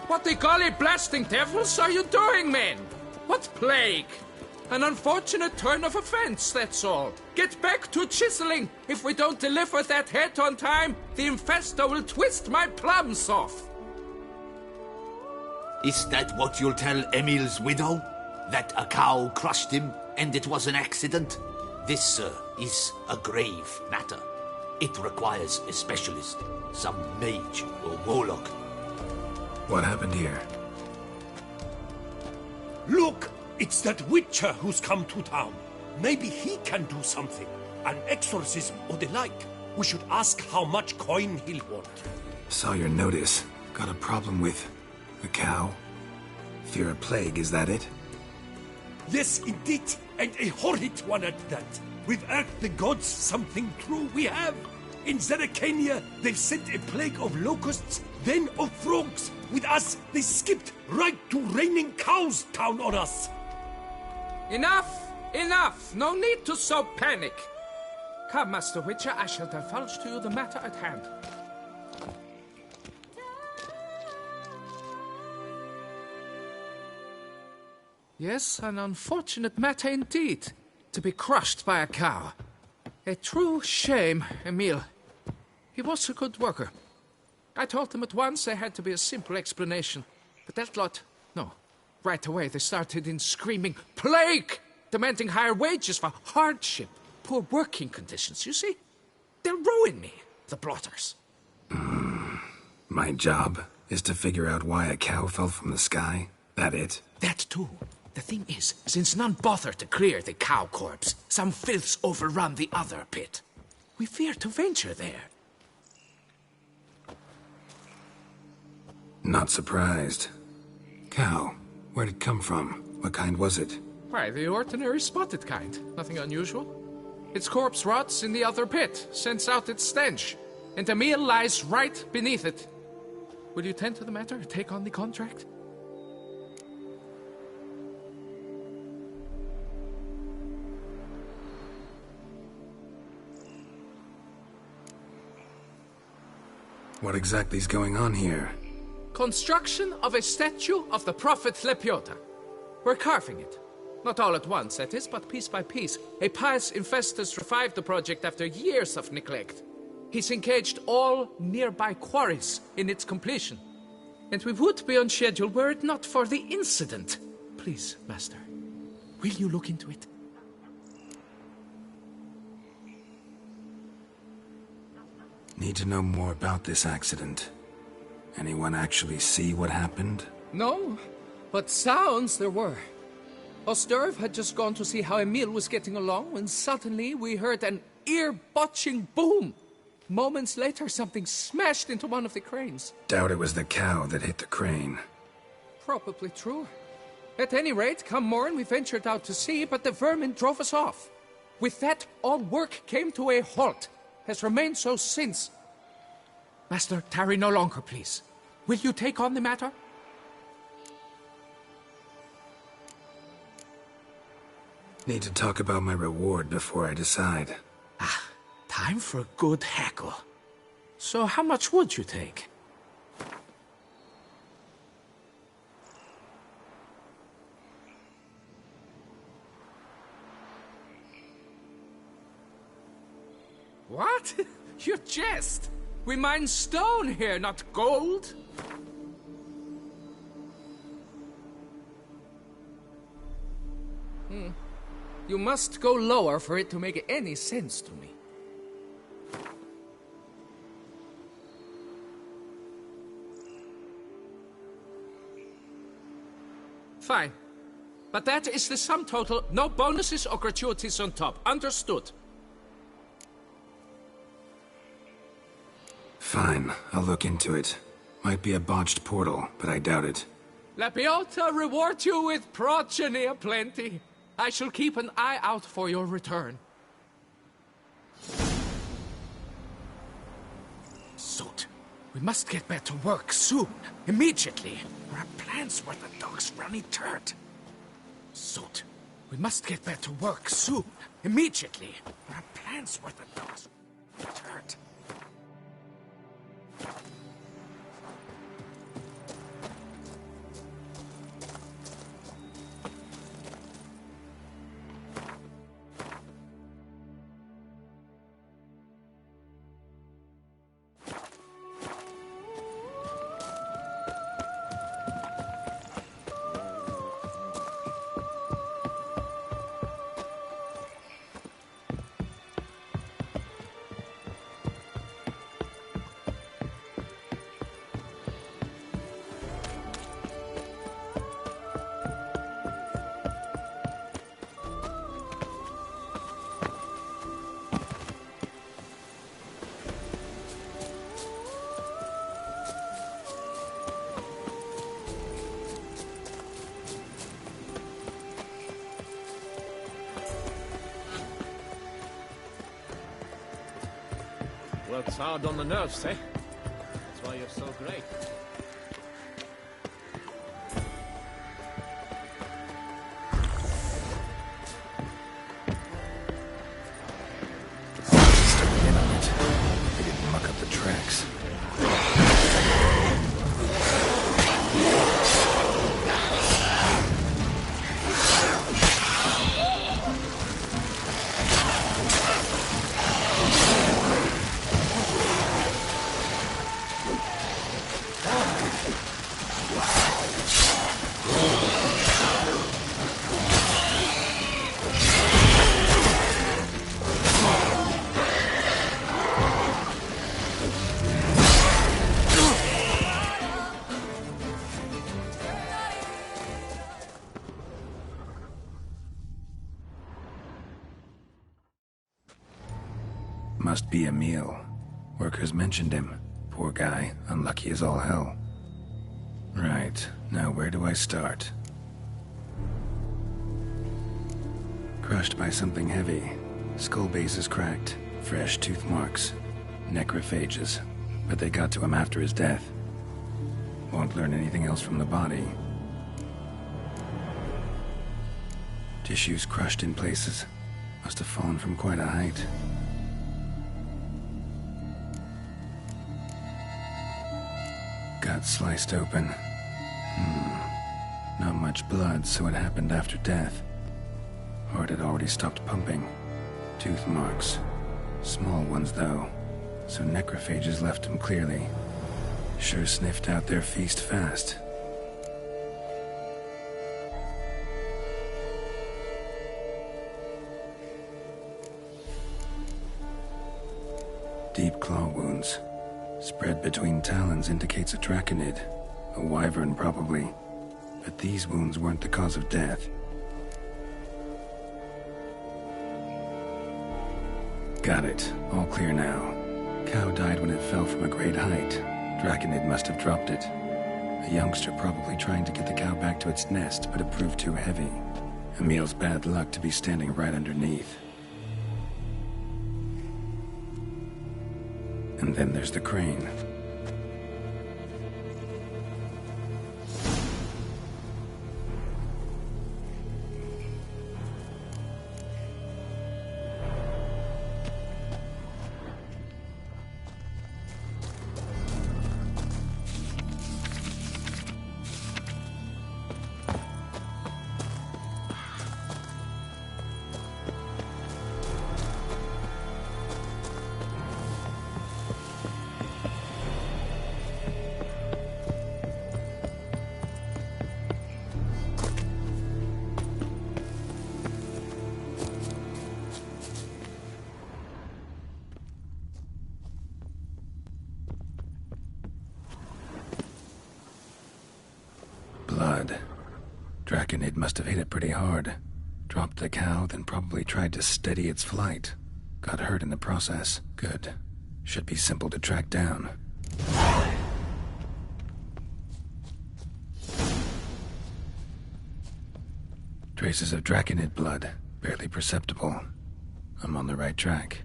What the golly blasting devils are you doing, men? What plague? An unfortunate turn of offense, that's all. Get back to chiseling. If we don't deliver that head on time, the infestor will twist my plums off. Is that what you'll tell Emil's widow? That a cow crushed him and it was an accident? This, sir, is a grave matter. It requires a specialist, some mage or warlock. What happened here? Look! It's that witcher who's come to town. Maybe he can do something. An exorcism or the like. We should ask how much coin he'll want. Saw your notice. Got a problem with a cow? Fear a plague, is that it? Yes, indeed. And a horrid one at that. We've asked the gods something true we have. In Zerikania, they've sent a plague of locusts, then of frogs. With us, they skipped right to raining cows down on us. Enough! Enough! No need to so panic. Come, Master Witcher, I shall divulge to you the matter at hand. Yes, an unfortunate matter indeed. To be crushed by a cow. A true shame, Emil. He was a good worker. I told them at once there had to be a simple explanation. But that lot, no. Right away they started in screaming, "Plague!" Demanding higher wages for hardship, poor working conditions, you see? They'll ruin me, the blotters. My job is to figure out why a cow fell from the sky? That it? That too. The thing is, since none bother to clear the cow corpse, some filths overrun the other pit. We fear to venture there. Not surprised. Cow, where'd it come from? What kind was it? Why, the ordinary spotted kind. Nothing unusual. Its corpse rots in the other pit, sends out its stench, and Emil lies right beneath it. Will you tend to the matter, take on the contract? What exactly is going on here? Construction of a statue of the prophet Lepiota. We're carving it. Not all at once, that is, but piece by piece. A pious infestus revived the project after years of neglect. He's engaged all nearby quarries in its completion. And we would be on schedule were it not for the incident. Please, Master, will you look into it? Need to know more about this accident. Anyone actually see what happened? No, but sounds there were. Osterv had just gone to see how Emil was getting along when suddenly we heard an ear-botching boom. Moments later, something smashed into one of the cranes. Doubt it was the cow that hit the crane. Probably true. At any rate, come morn we ventured out to sea, but the vermin drove us off. With that, all work came to a halt. Has remained so since. Master, tarry no longer, please. Will you take on the matter? Need to talk about my reward before I decide. Time for a good hackle. So how much would you take? What? You jest! We mine stone here, not gold! You must go lower for it to make any sense to me. Fine. But that is the sum total, no bonuses or gratuities on top. Understood? Fine, I'll look into it. Might be a botched portal, but I doubt it. Lepiota reward you with progeny aplenty. I shall keep an eye out for your return. Soot, we must get back to work soon. Immediately. Or our plans were the dog's runny turd. Soot, we must get back to work soon. Immediately. Or our plans were the dog's turd. Works hard on the nerves, eh? That's why you're so great. Stuck in on it. They didn't muck up the tracks. Must be Emil. Workers mentioned him. Poor guy, unlucky as all hell. Right, now where do I start? Crushed by something heavy. Skull base is cracked. Fresh tooth marks. Necrophages. But they got to him after his death. Won't learn anything else from the body. Tissues crushed in places. Must have fallen from quite a height. Gut sliced open. Not much blood, so it happened after death. Heart had already stopped pumping. Tooth marks. Small ones, though. So necrophages left him clearly. Sure sniffed out their feast fast. Deep claw wounds. Spread between talons indicates a draconid. A wyvern, probably. But these wounds weren't the cause of death. Got it. All clear now. Cow died when it fell from a great height. Draconid must have dropped it. A youngster probably trying to get the cow back to its nest, but it proved too heavy. Emil's bad luck to be standing right underneath. And then there's the crane. Blood. Draconid must have hit it pretty hard. Dropped the cow, then probably tried to steady its flight. Got hurt in the process. Good. Should be simple to track down. Traces of Draconid blood. Barely perceptible. I'm on the right track.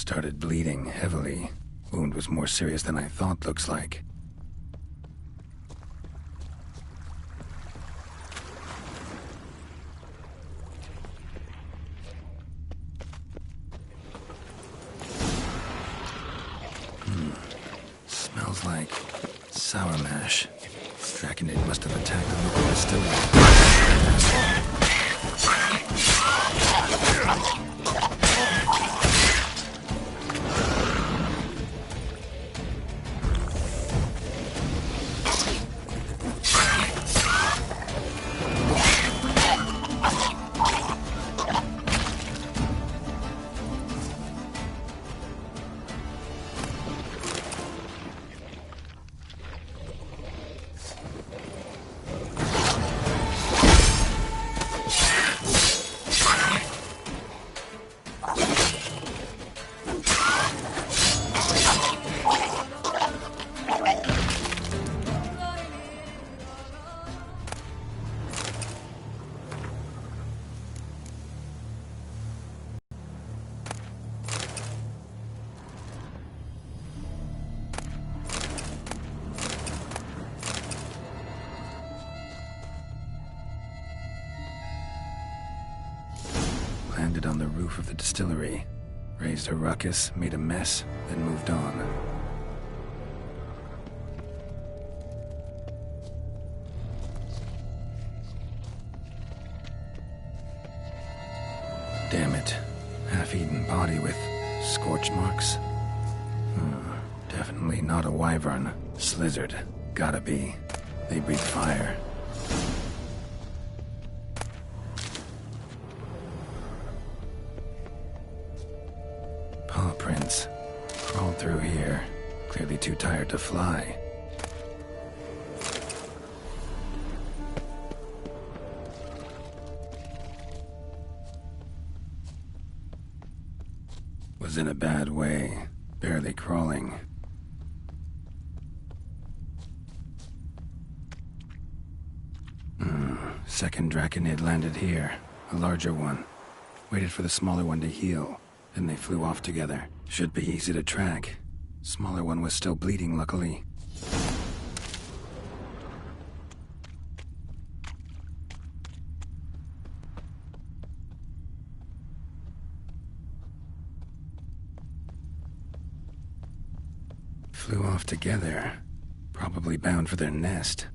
Started bleeding heavily. Wound was more serious than I thought, looks like. Smells like sour mash. Draconid must have attacked the local distillery. Landed on the roof of the distillery, raised a ruckus, made a mess, then moved on. Damn it. Half-eaten body with scorch marks. Definitely not a wyvern. Slizzard. Gotta be. They breathe fire. Paw prints. Crawled through here. Clearly too tired to fly. Was in a bad way. Barely crawling. Second Draconid landed here. A larger one. Waited for the smaller one to heal. Then they flew off together. Should be easy to track. Smaller one was still bleeding, luckily. Flew off together. Probably bound for their nest.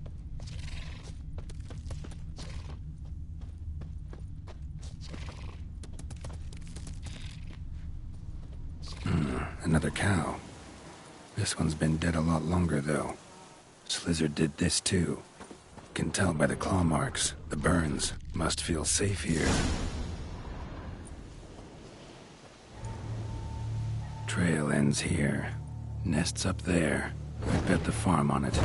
Another cow. This one's been dead a lot longer, though. Slizzard did this, too. Can tell by the claw marks, the burns. Must feel safe here. Trail ends here. Nest's up there. I bet the farm on it.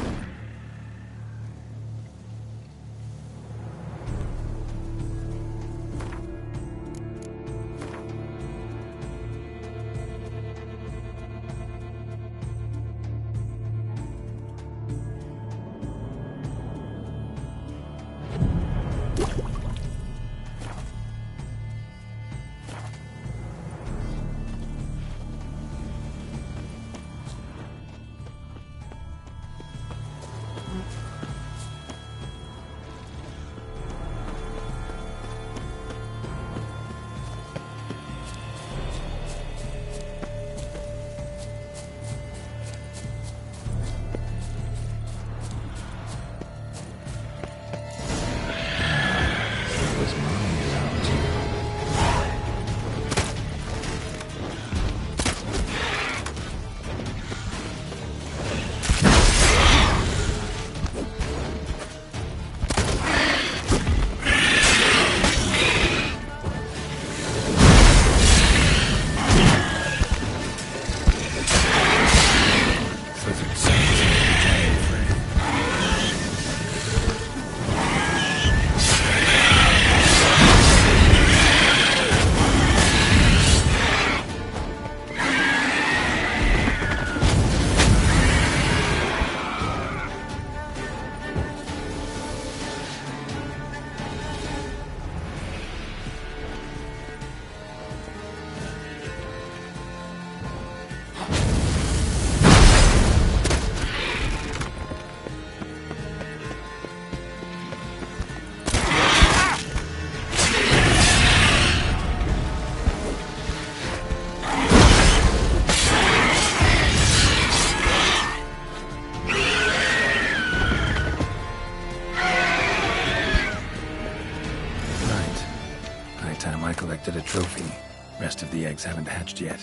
eggs haven't hatched yet.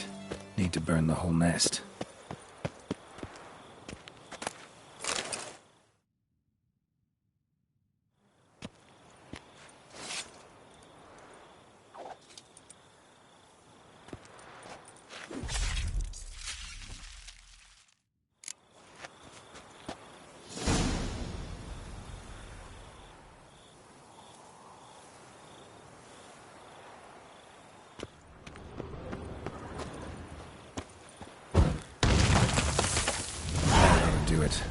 Need to burn the whole nest. Do it.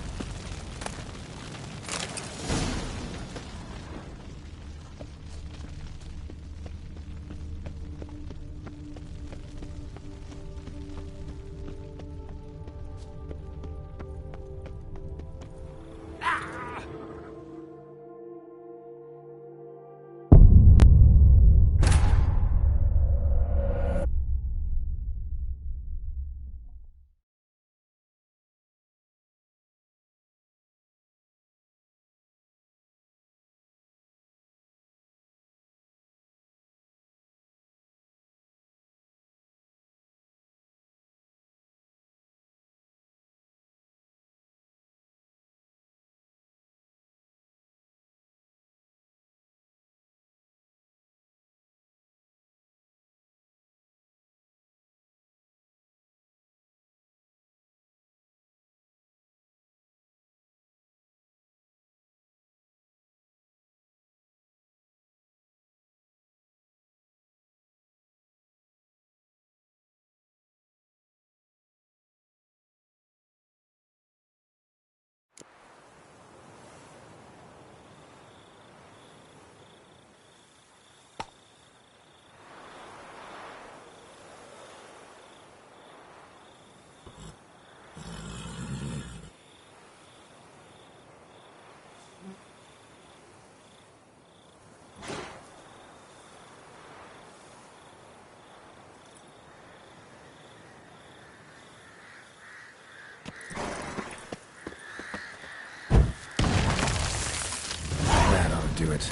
That ought to do it.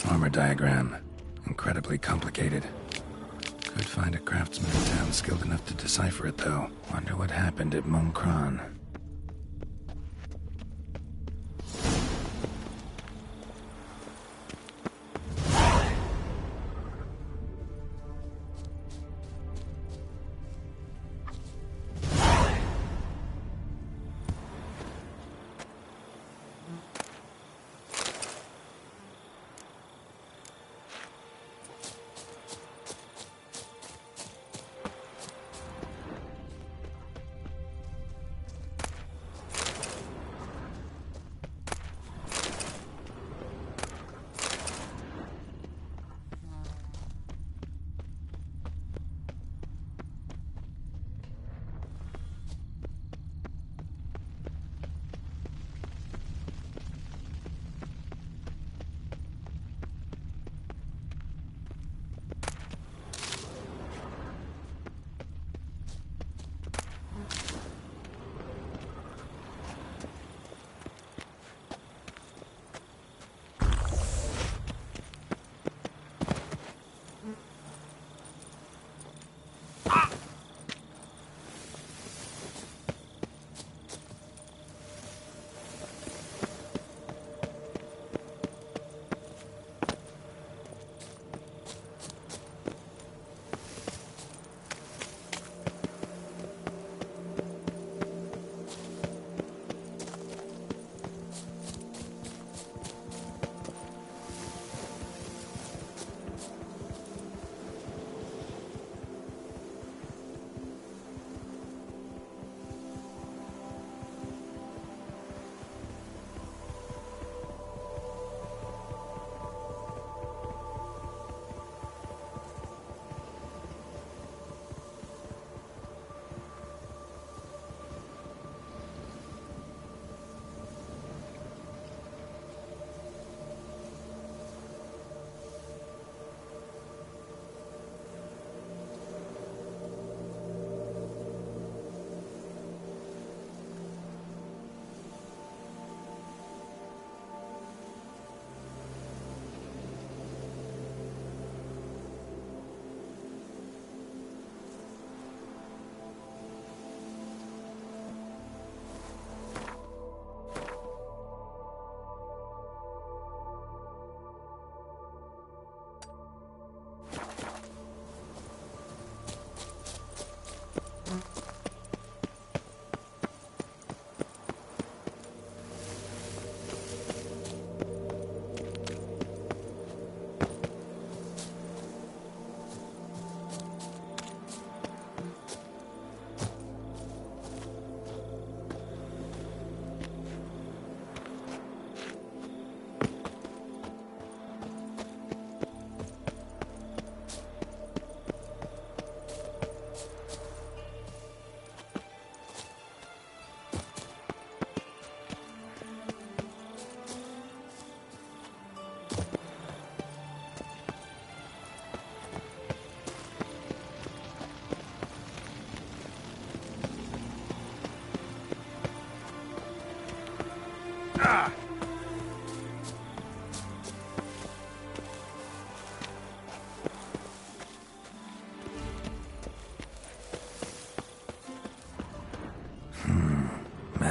Armor diagram. Incredibly complicated. Could find a craftsman in town skilled enough to decipher it, though. Wonder what happened at Moncron.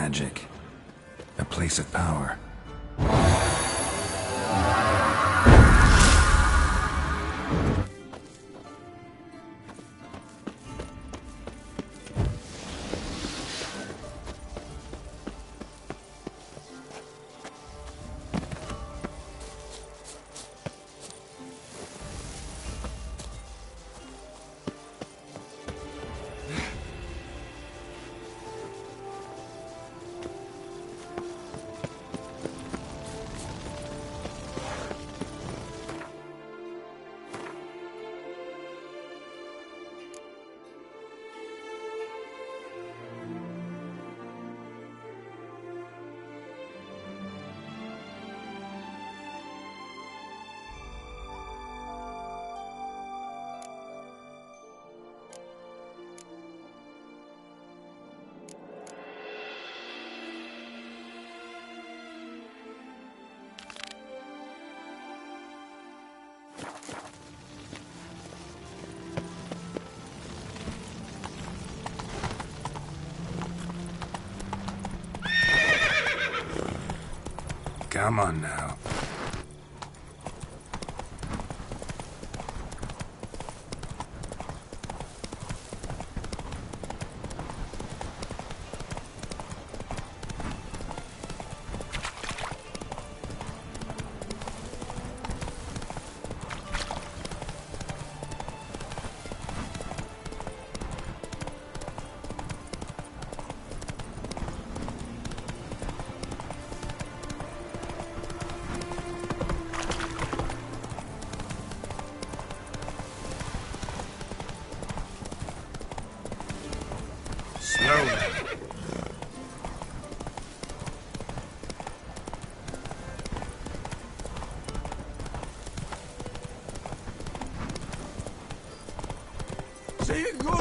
magic. A place of power. Come on now.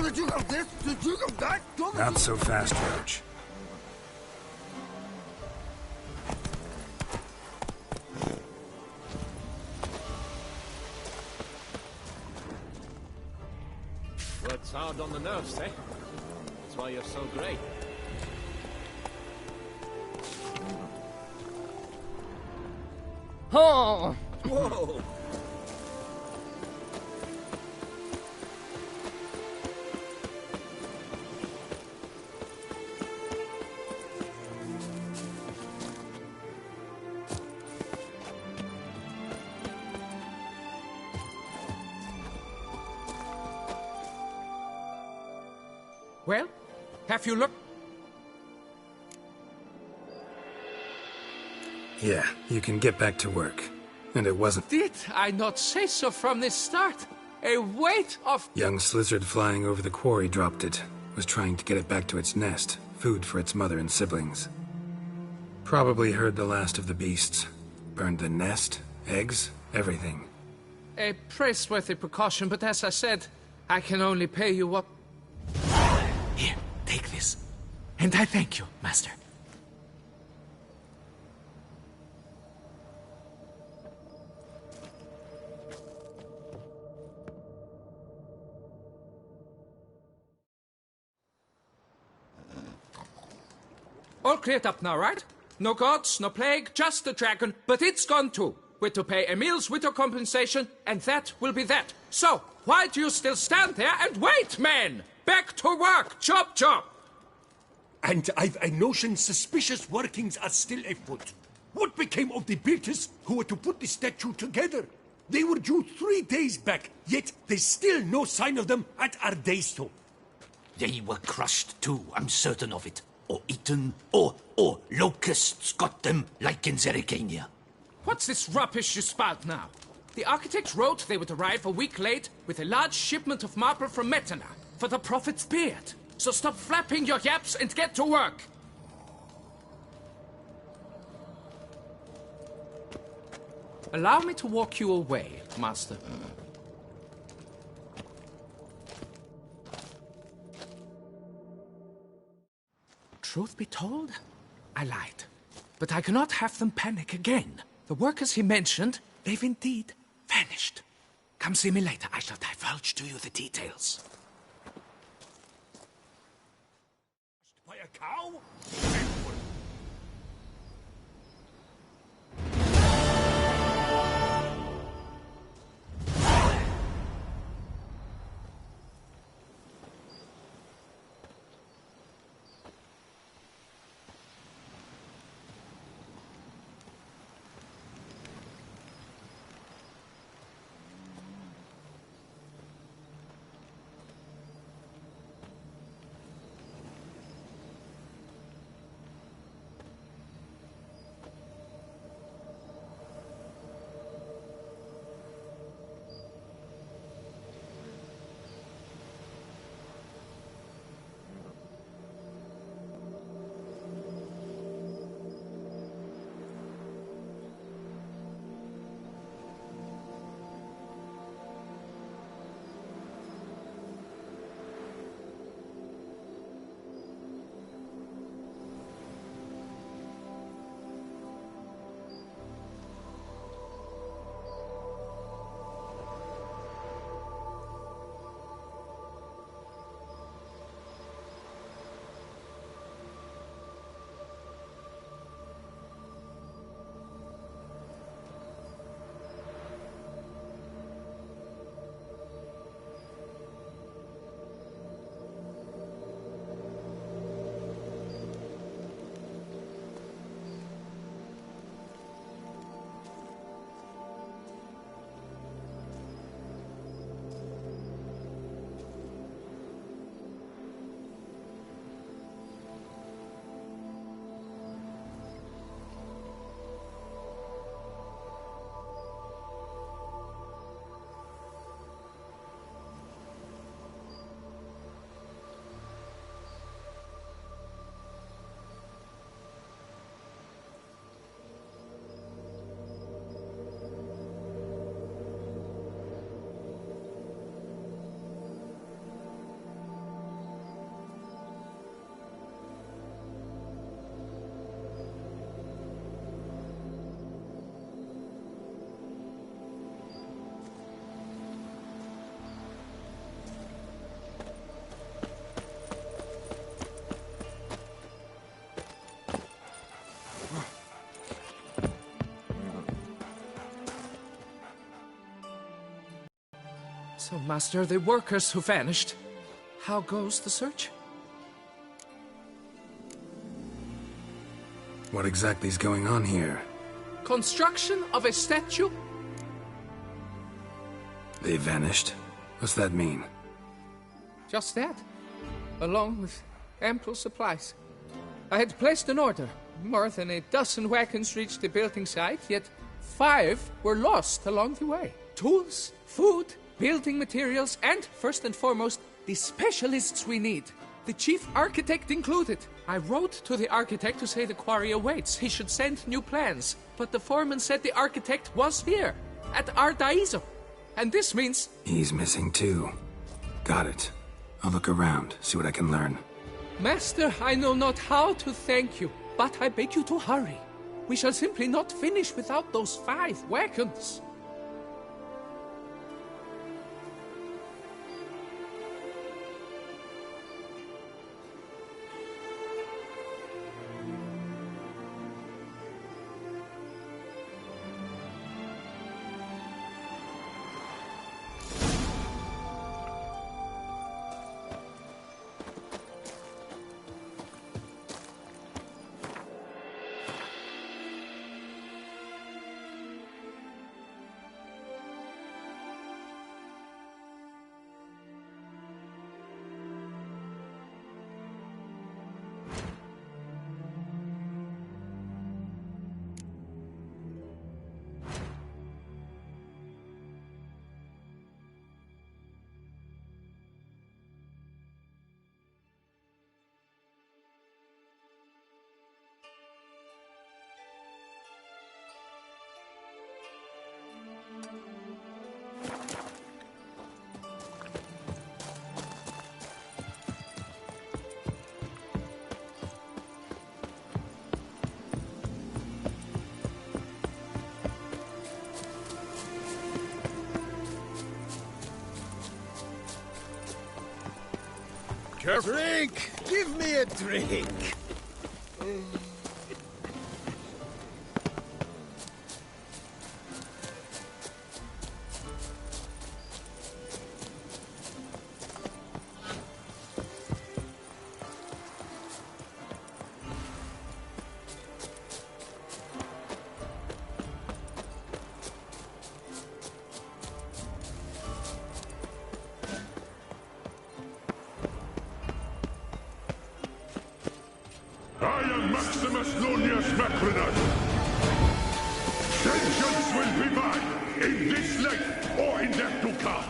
The Duke of this, the Duke of that. Not so fast, Roach. Works hard on the nerves, eh? That's why you're so great. Oh! Whoa! Well, have you looked? Yeah, you can get back to work. And it wasn't... Did I not say so from the start? A weight of... Young Slizzard flying over the quarry dropped it. Was trying to get it back to its nest. Food for its mother and siblings. Probably heard the last of the beasts. Burned the nest, eggs, everything. A praiseworthy precaution, but as I said, I can only pay you what... Here, take this. And I thank you, Master. All cleared up now, right? No gods, no plague, just the dragon, but it's gone too. We're to pay Emil's widow compensation, and that will be that. So, why do you still stand there and wait, men? Back to work! Chop, chop! And I've a notion suspicious workings are still afoot. What became of the builders who were to put the statue together? They were due 3 days back, yet there's still no sign of them at Ardeisto. They were crushed too, I'm certain of it. Or eaten, or locusts got them, like in Zerrikania. What's this rubbish you spout now? The architect wrote they would arrive a week late with a large shipment of marble from Metana for the prophet's beard. So stop flapping your yaps and get to work. Allow me to walk you away, Master. Truth be told, I lied. But I cannot have them panic again. The workers he mentioned, they've indeed vanished. Come see me later. I shall divulge to you the details. By a cow? So, Master, the workers who vanished. How goes the search? What exactly is going on here? Construction of a statue? They vanished? What's that mean? Just that. Along with ample supplies. I had placed an order. More than a dozen wagons reached the building site, yet 5 were lost along the way. Tools, food, building materials, and, first and foremost, the specialists we need. The chief architect included. I wrote to the architect to say the quarry awaits. He should send new plans. But the foreman said the architect was here, at Ardaizo. And this means... He's missing too. Got it. I'll look around, see what I can learn. Master, I know not how to thank you, but I beg you to hurry. We shall simply not finish without those 5 wagons. Drink! Give me a drink! I am Maximus Lunius Macrinus. Vengeance will be mine, in this life or in death to come.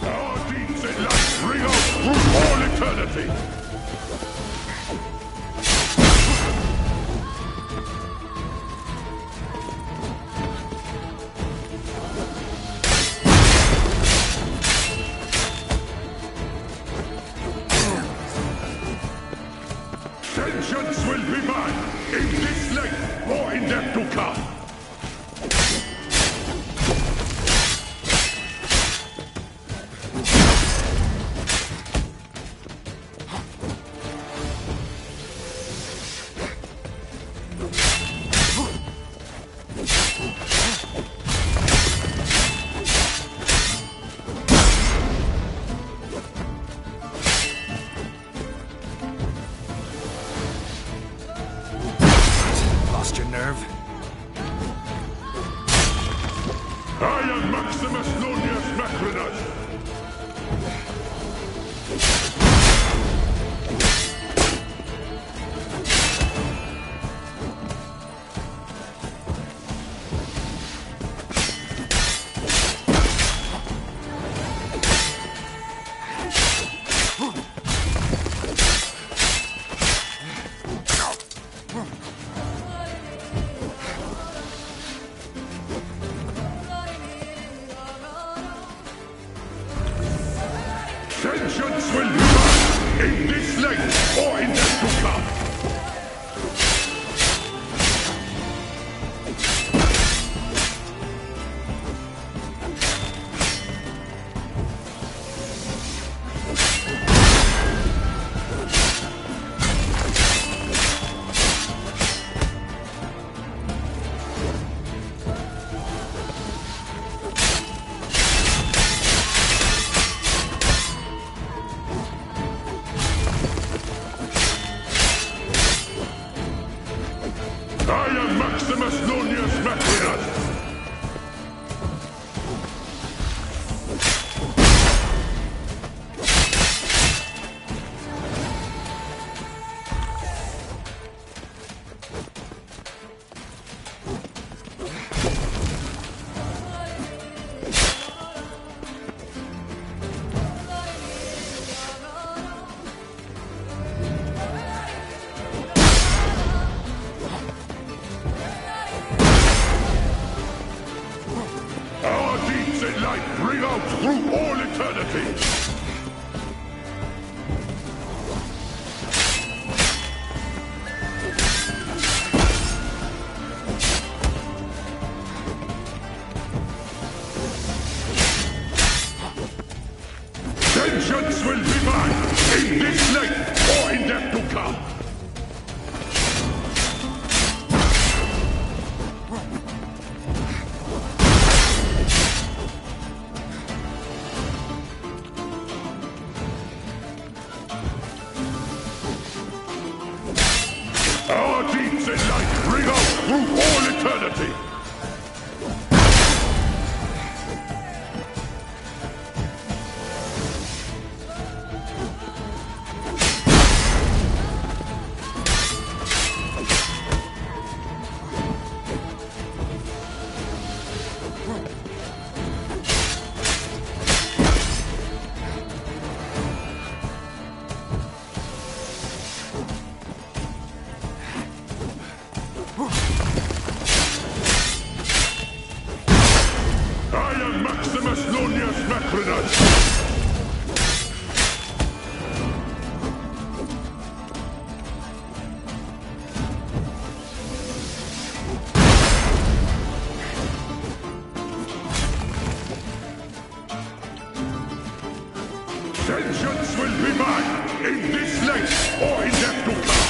Our deeds in life ring out through all eternity. Vengeance will be mine, in this life or in death to come. Lost your nerve? Vengeance will be mine, in this life or in death to come. I am Maximus Nonius Macrinus. Our deeds in life ring out through all eternity. Vengeance will be mine, in this life or in death to come. Our deeds in life ring out through all eternity. I am Maximus Nonius Macrinus. Vengeance will be mine, in this life or in death to come.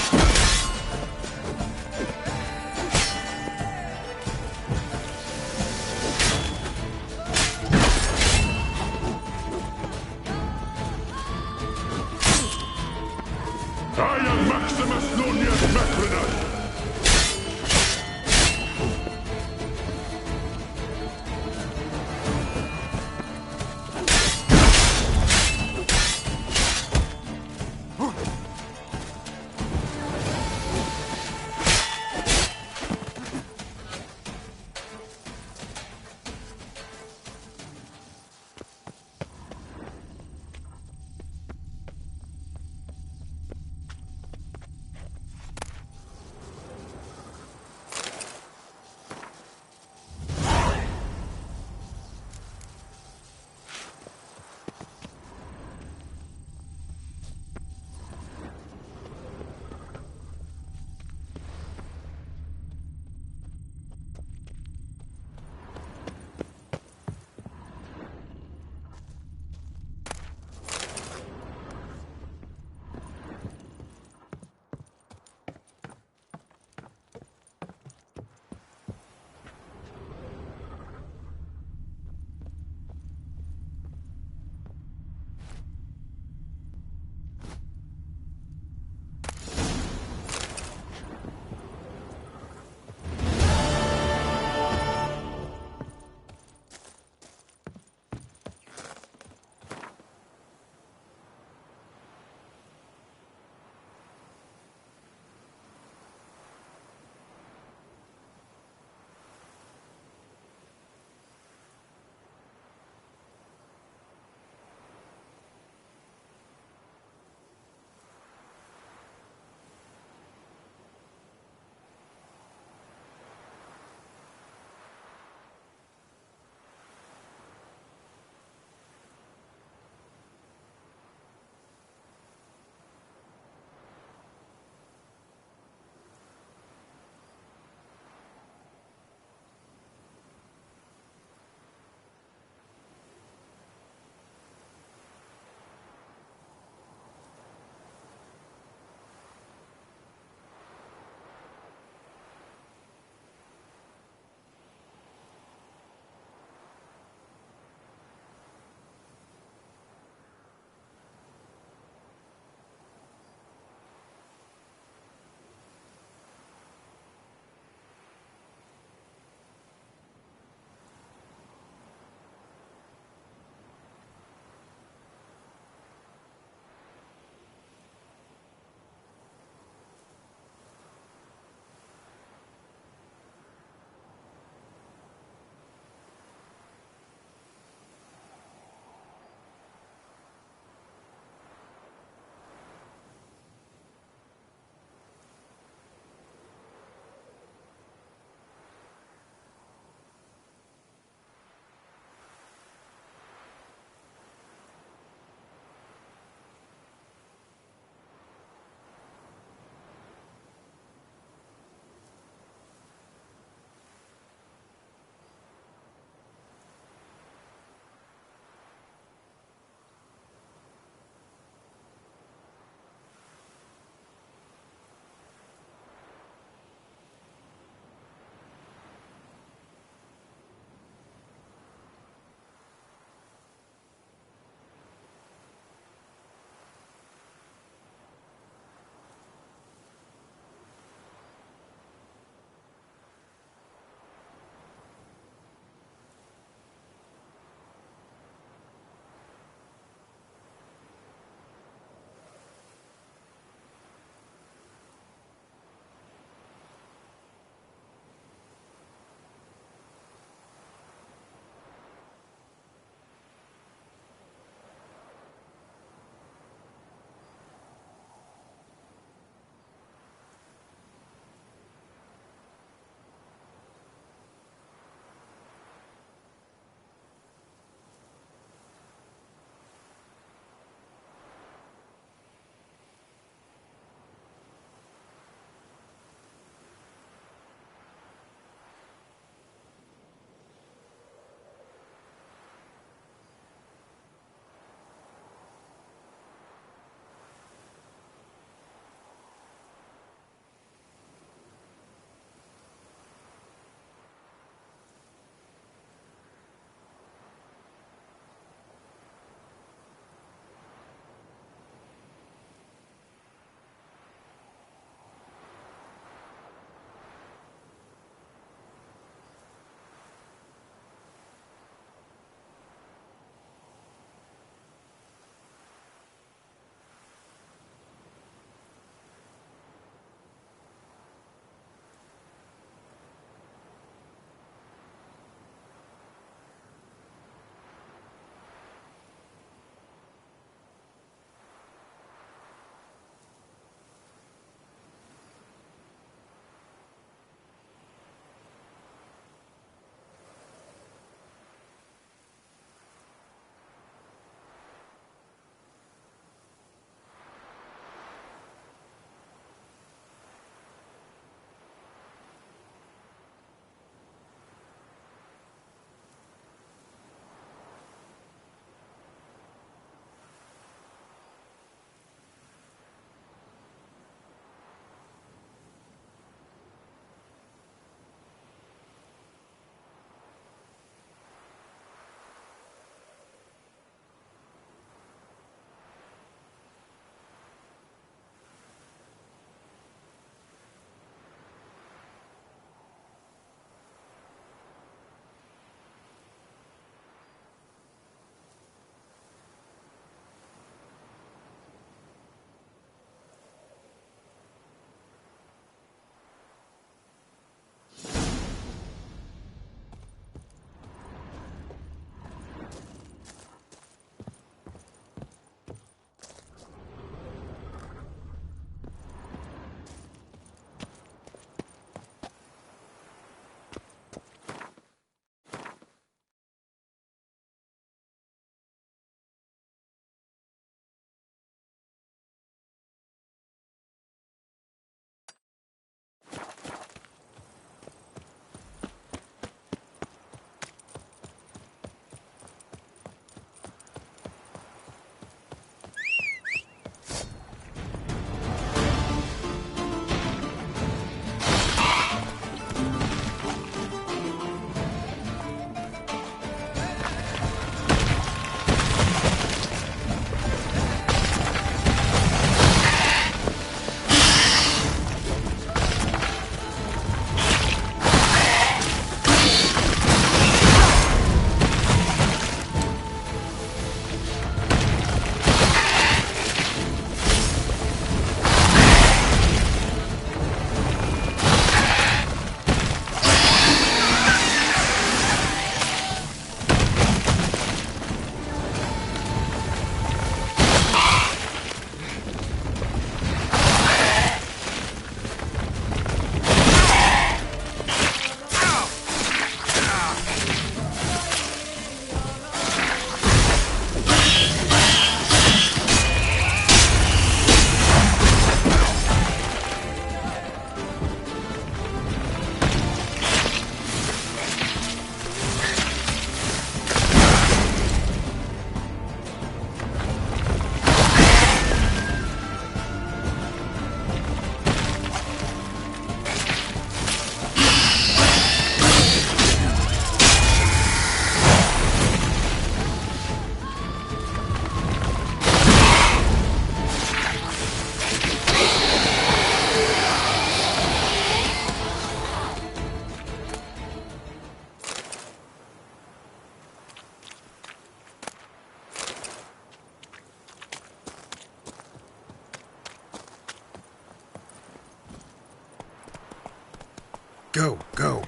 I am Maximus Nonius Macrinus. Go, go.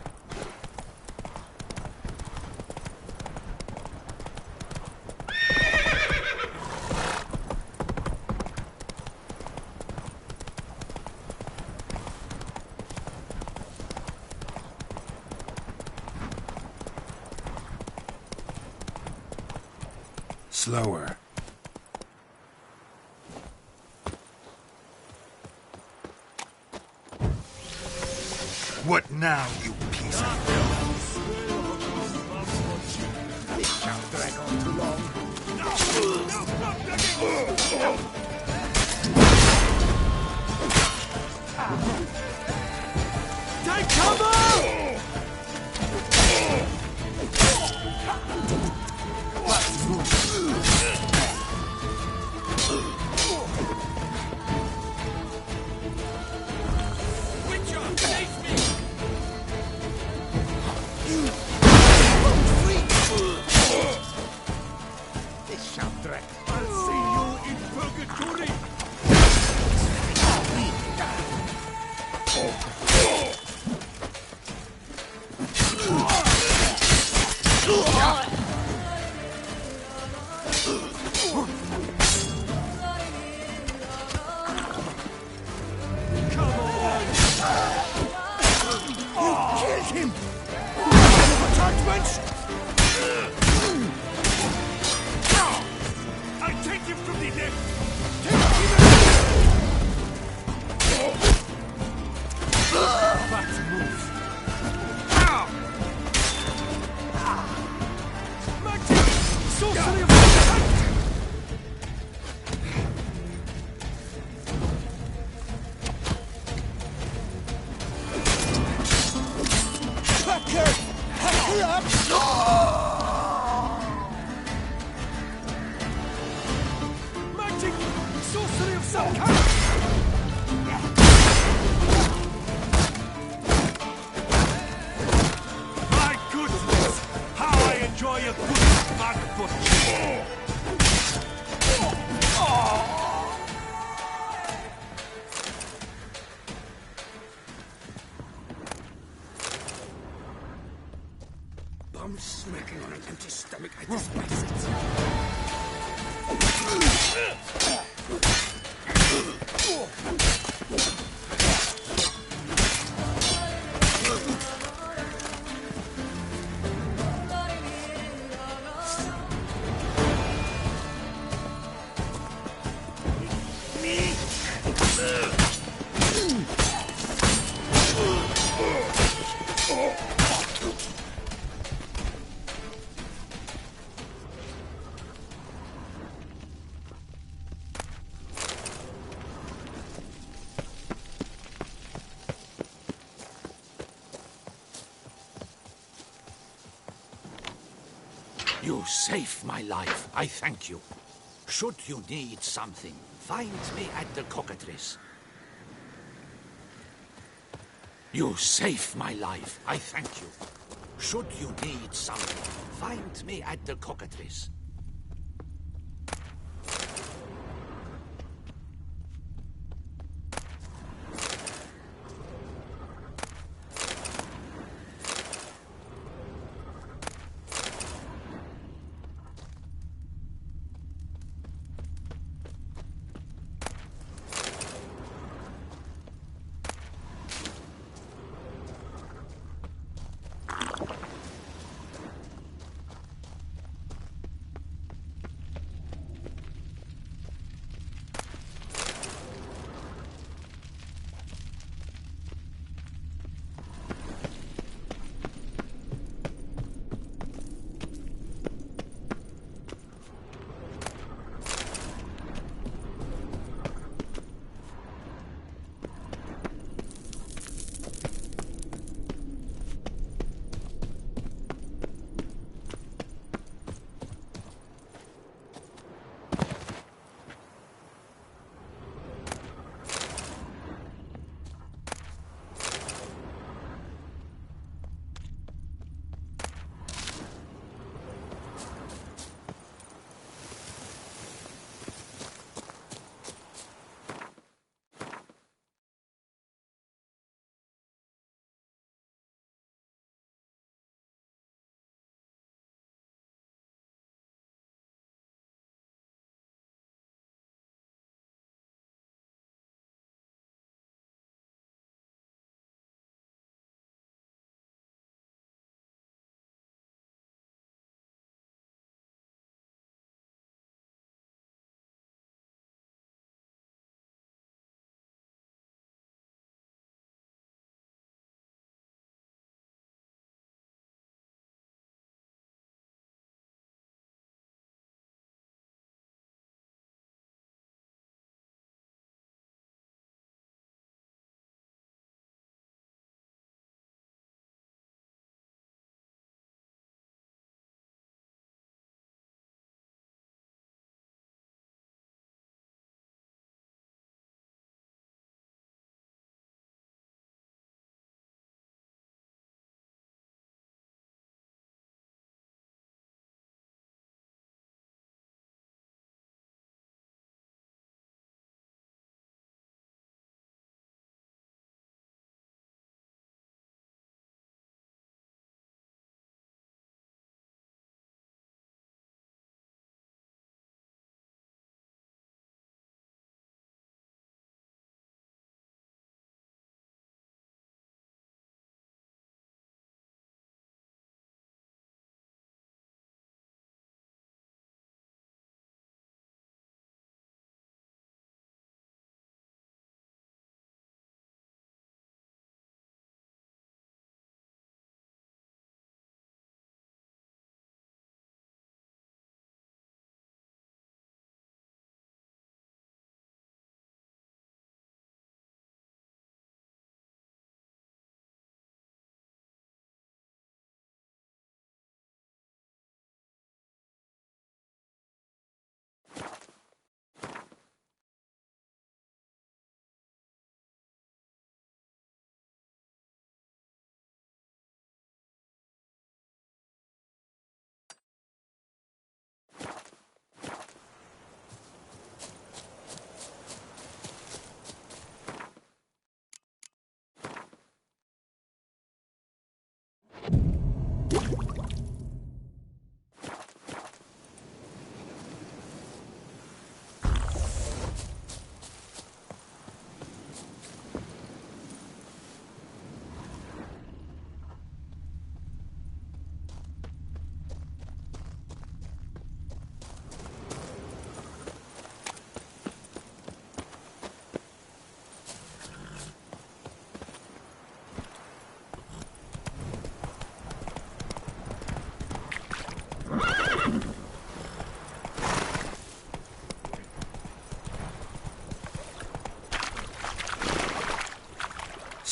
Slower. What now, you piece of filth? This shan't drag on too long. Take cover! This shan't drag. I'll see you in purgatory! I'll take him from the neck! Take him Bats move! Magic! Sorcery of Magic! Sorcery of some kind! My goodness! How I enjoy a good back butcher! Bum smacking on an empty stomach. I despise it. You saved my life. I thank you. Should you need something, find me at the Cockatrice. You saved my life. I thank you. Should you need something, find me at the Cockatrice.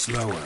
slower.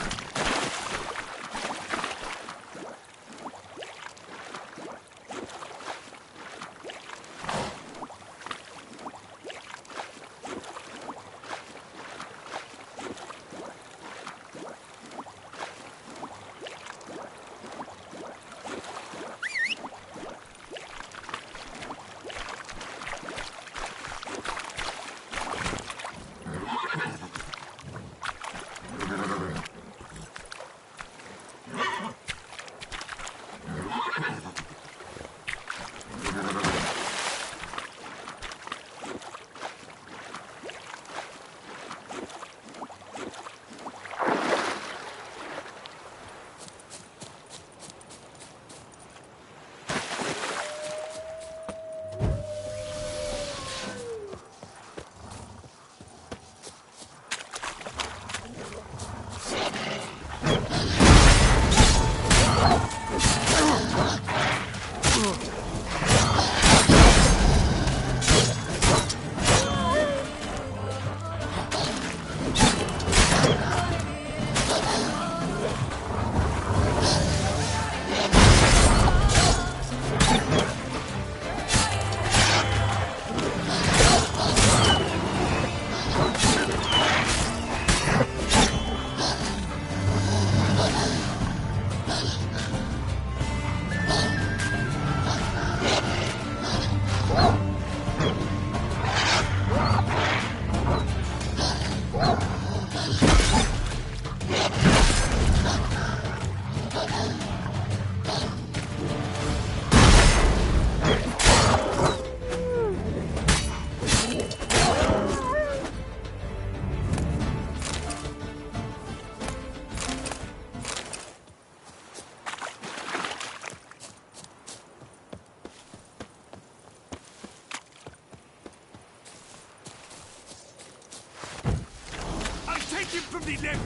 From the left!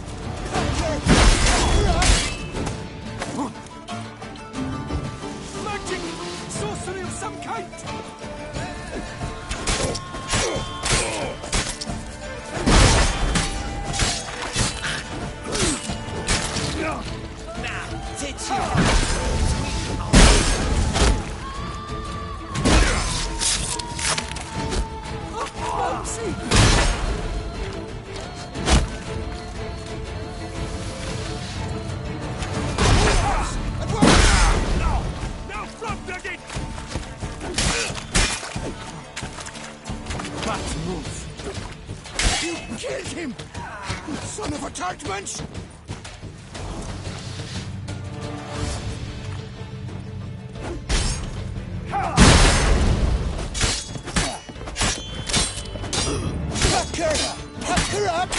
Magic! Sorcery of some kind! Now, teach you! Killed him! Son of a Tartmanch! Pack her up!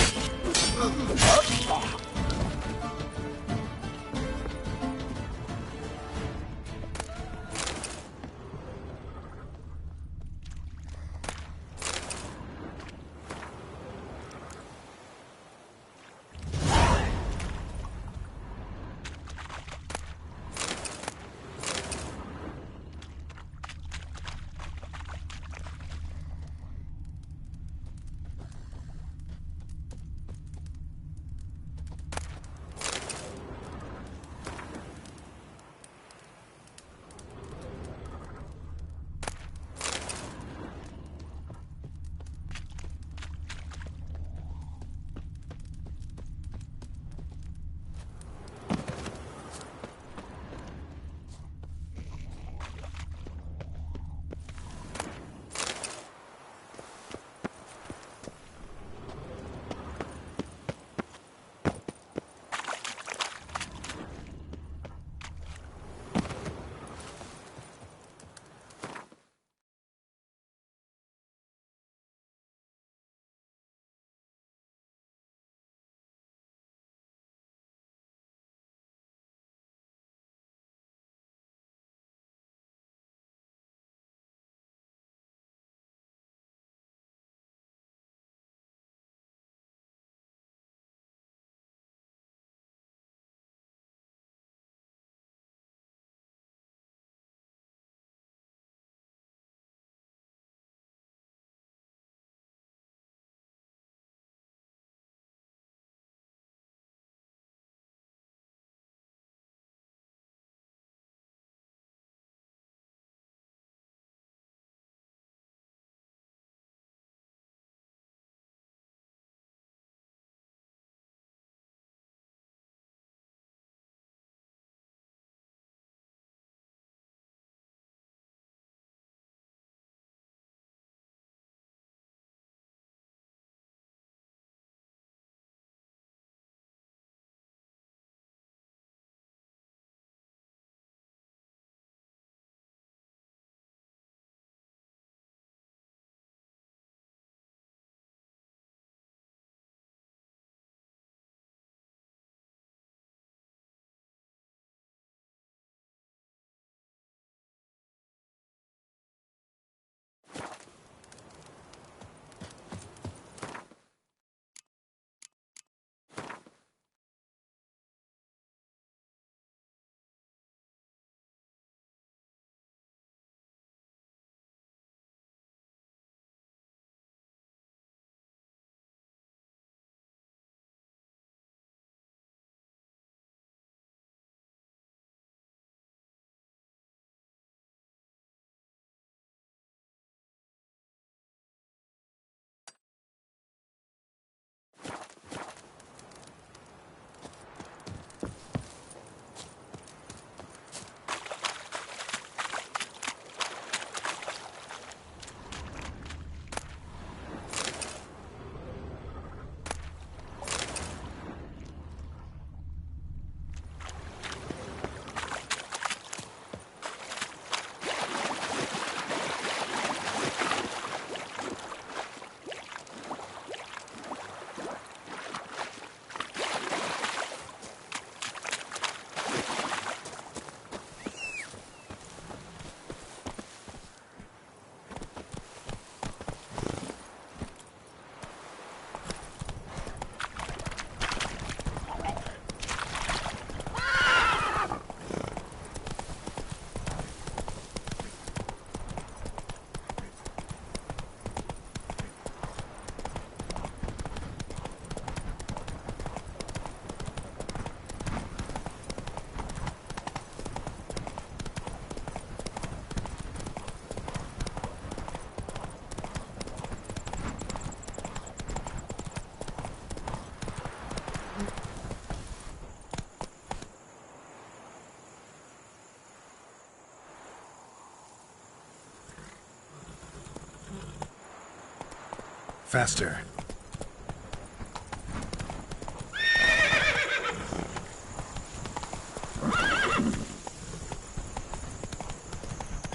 Faster.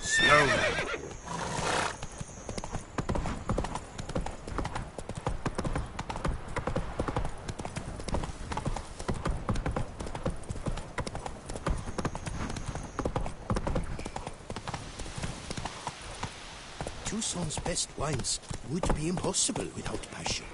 Slowly. Toussaint's best wines would be impossible without passion.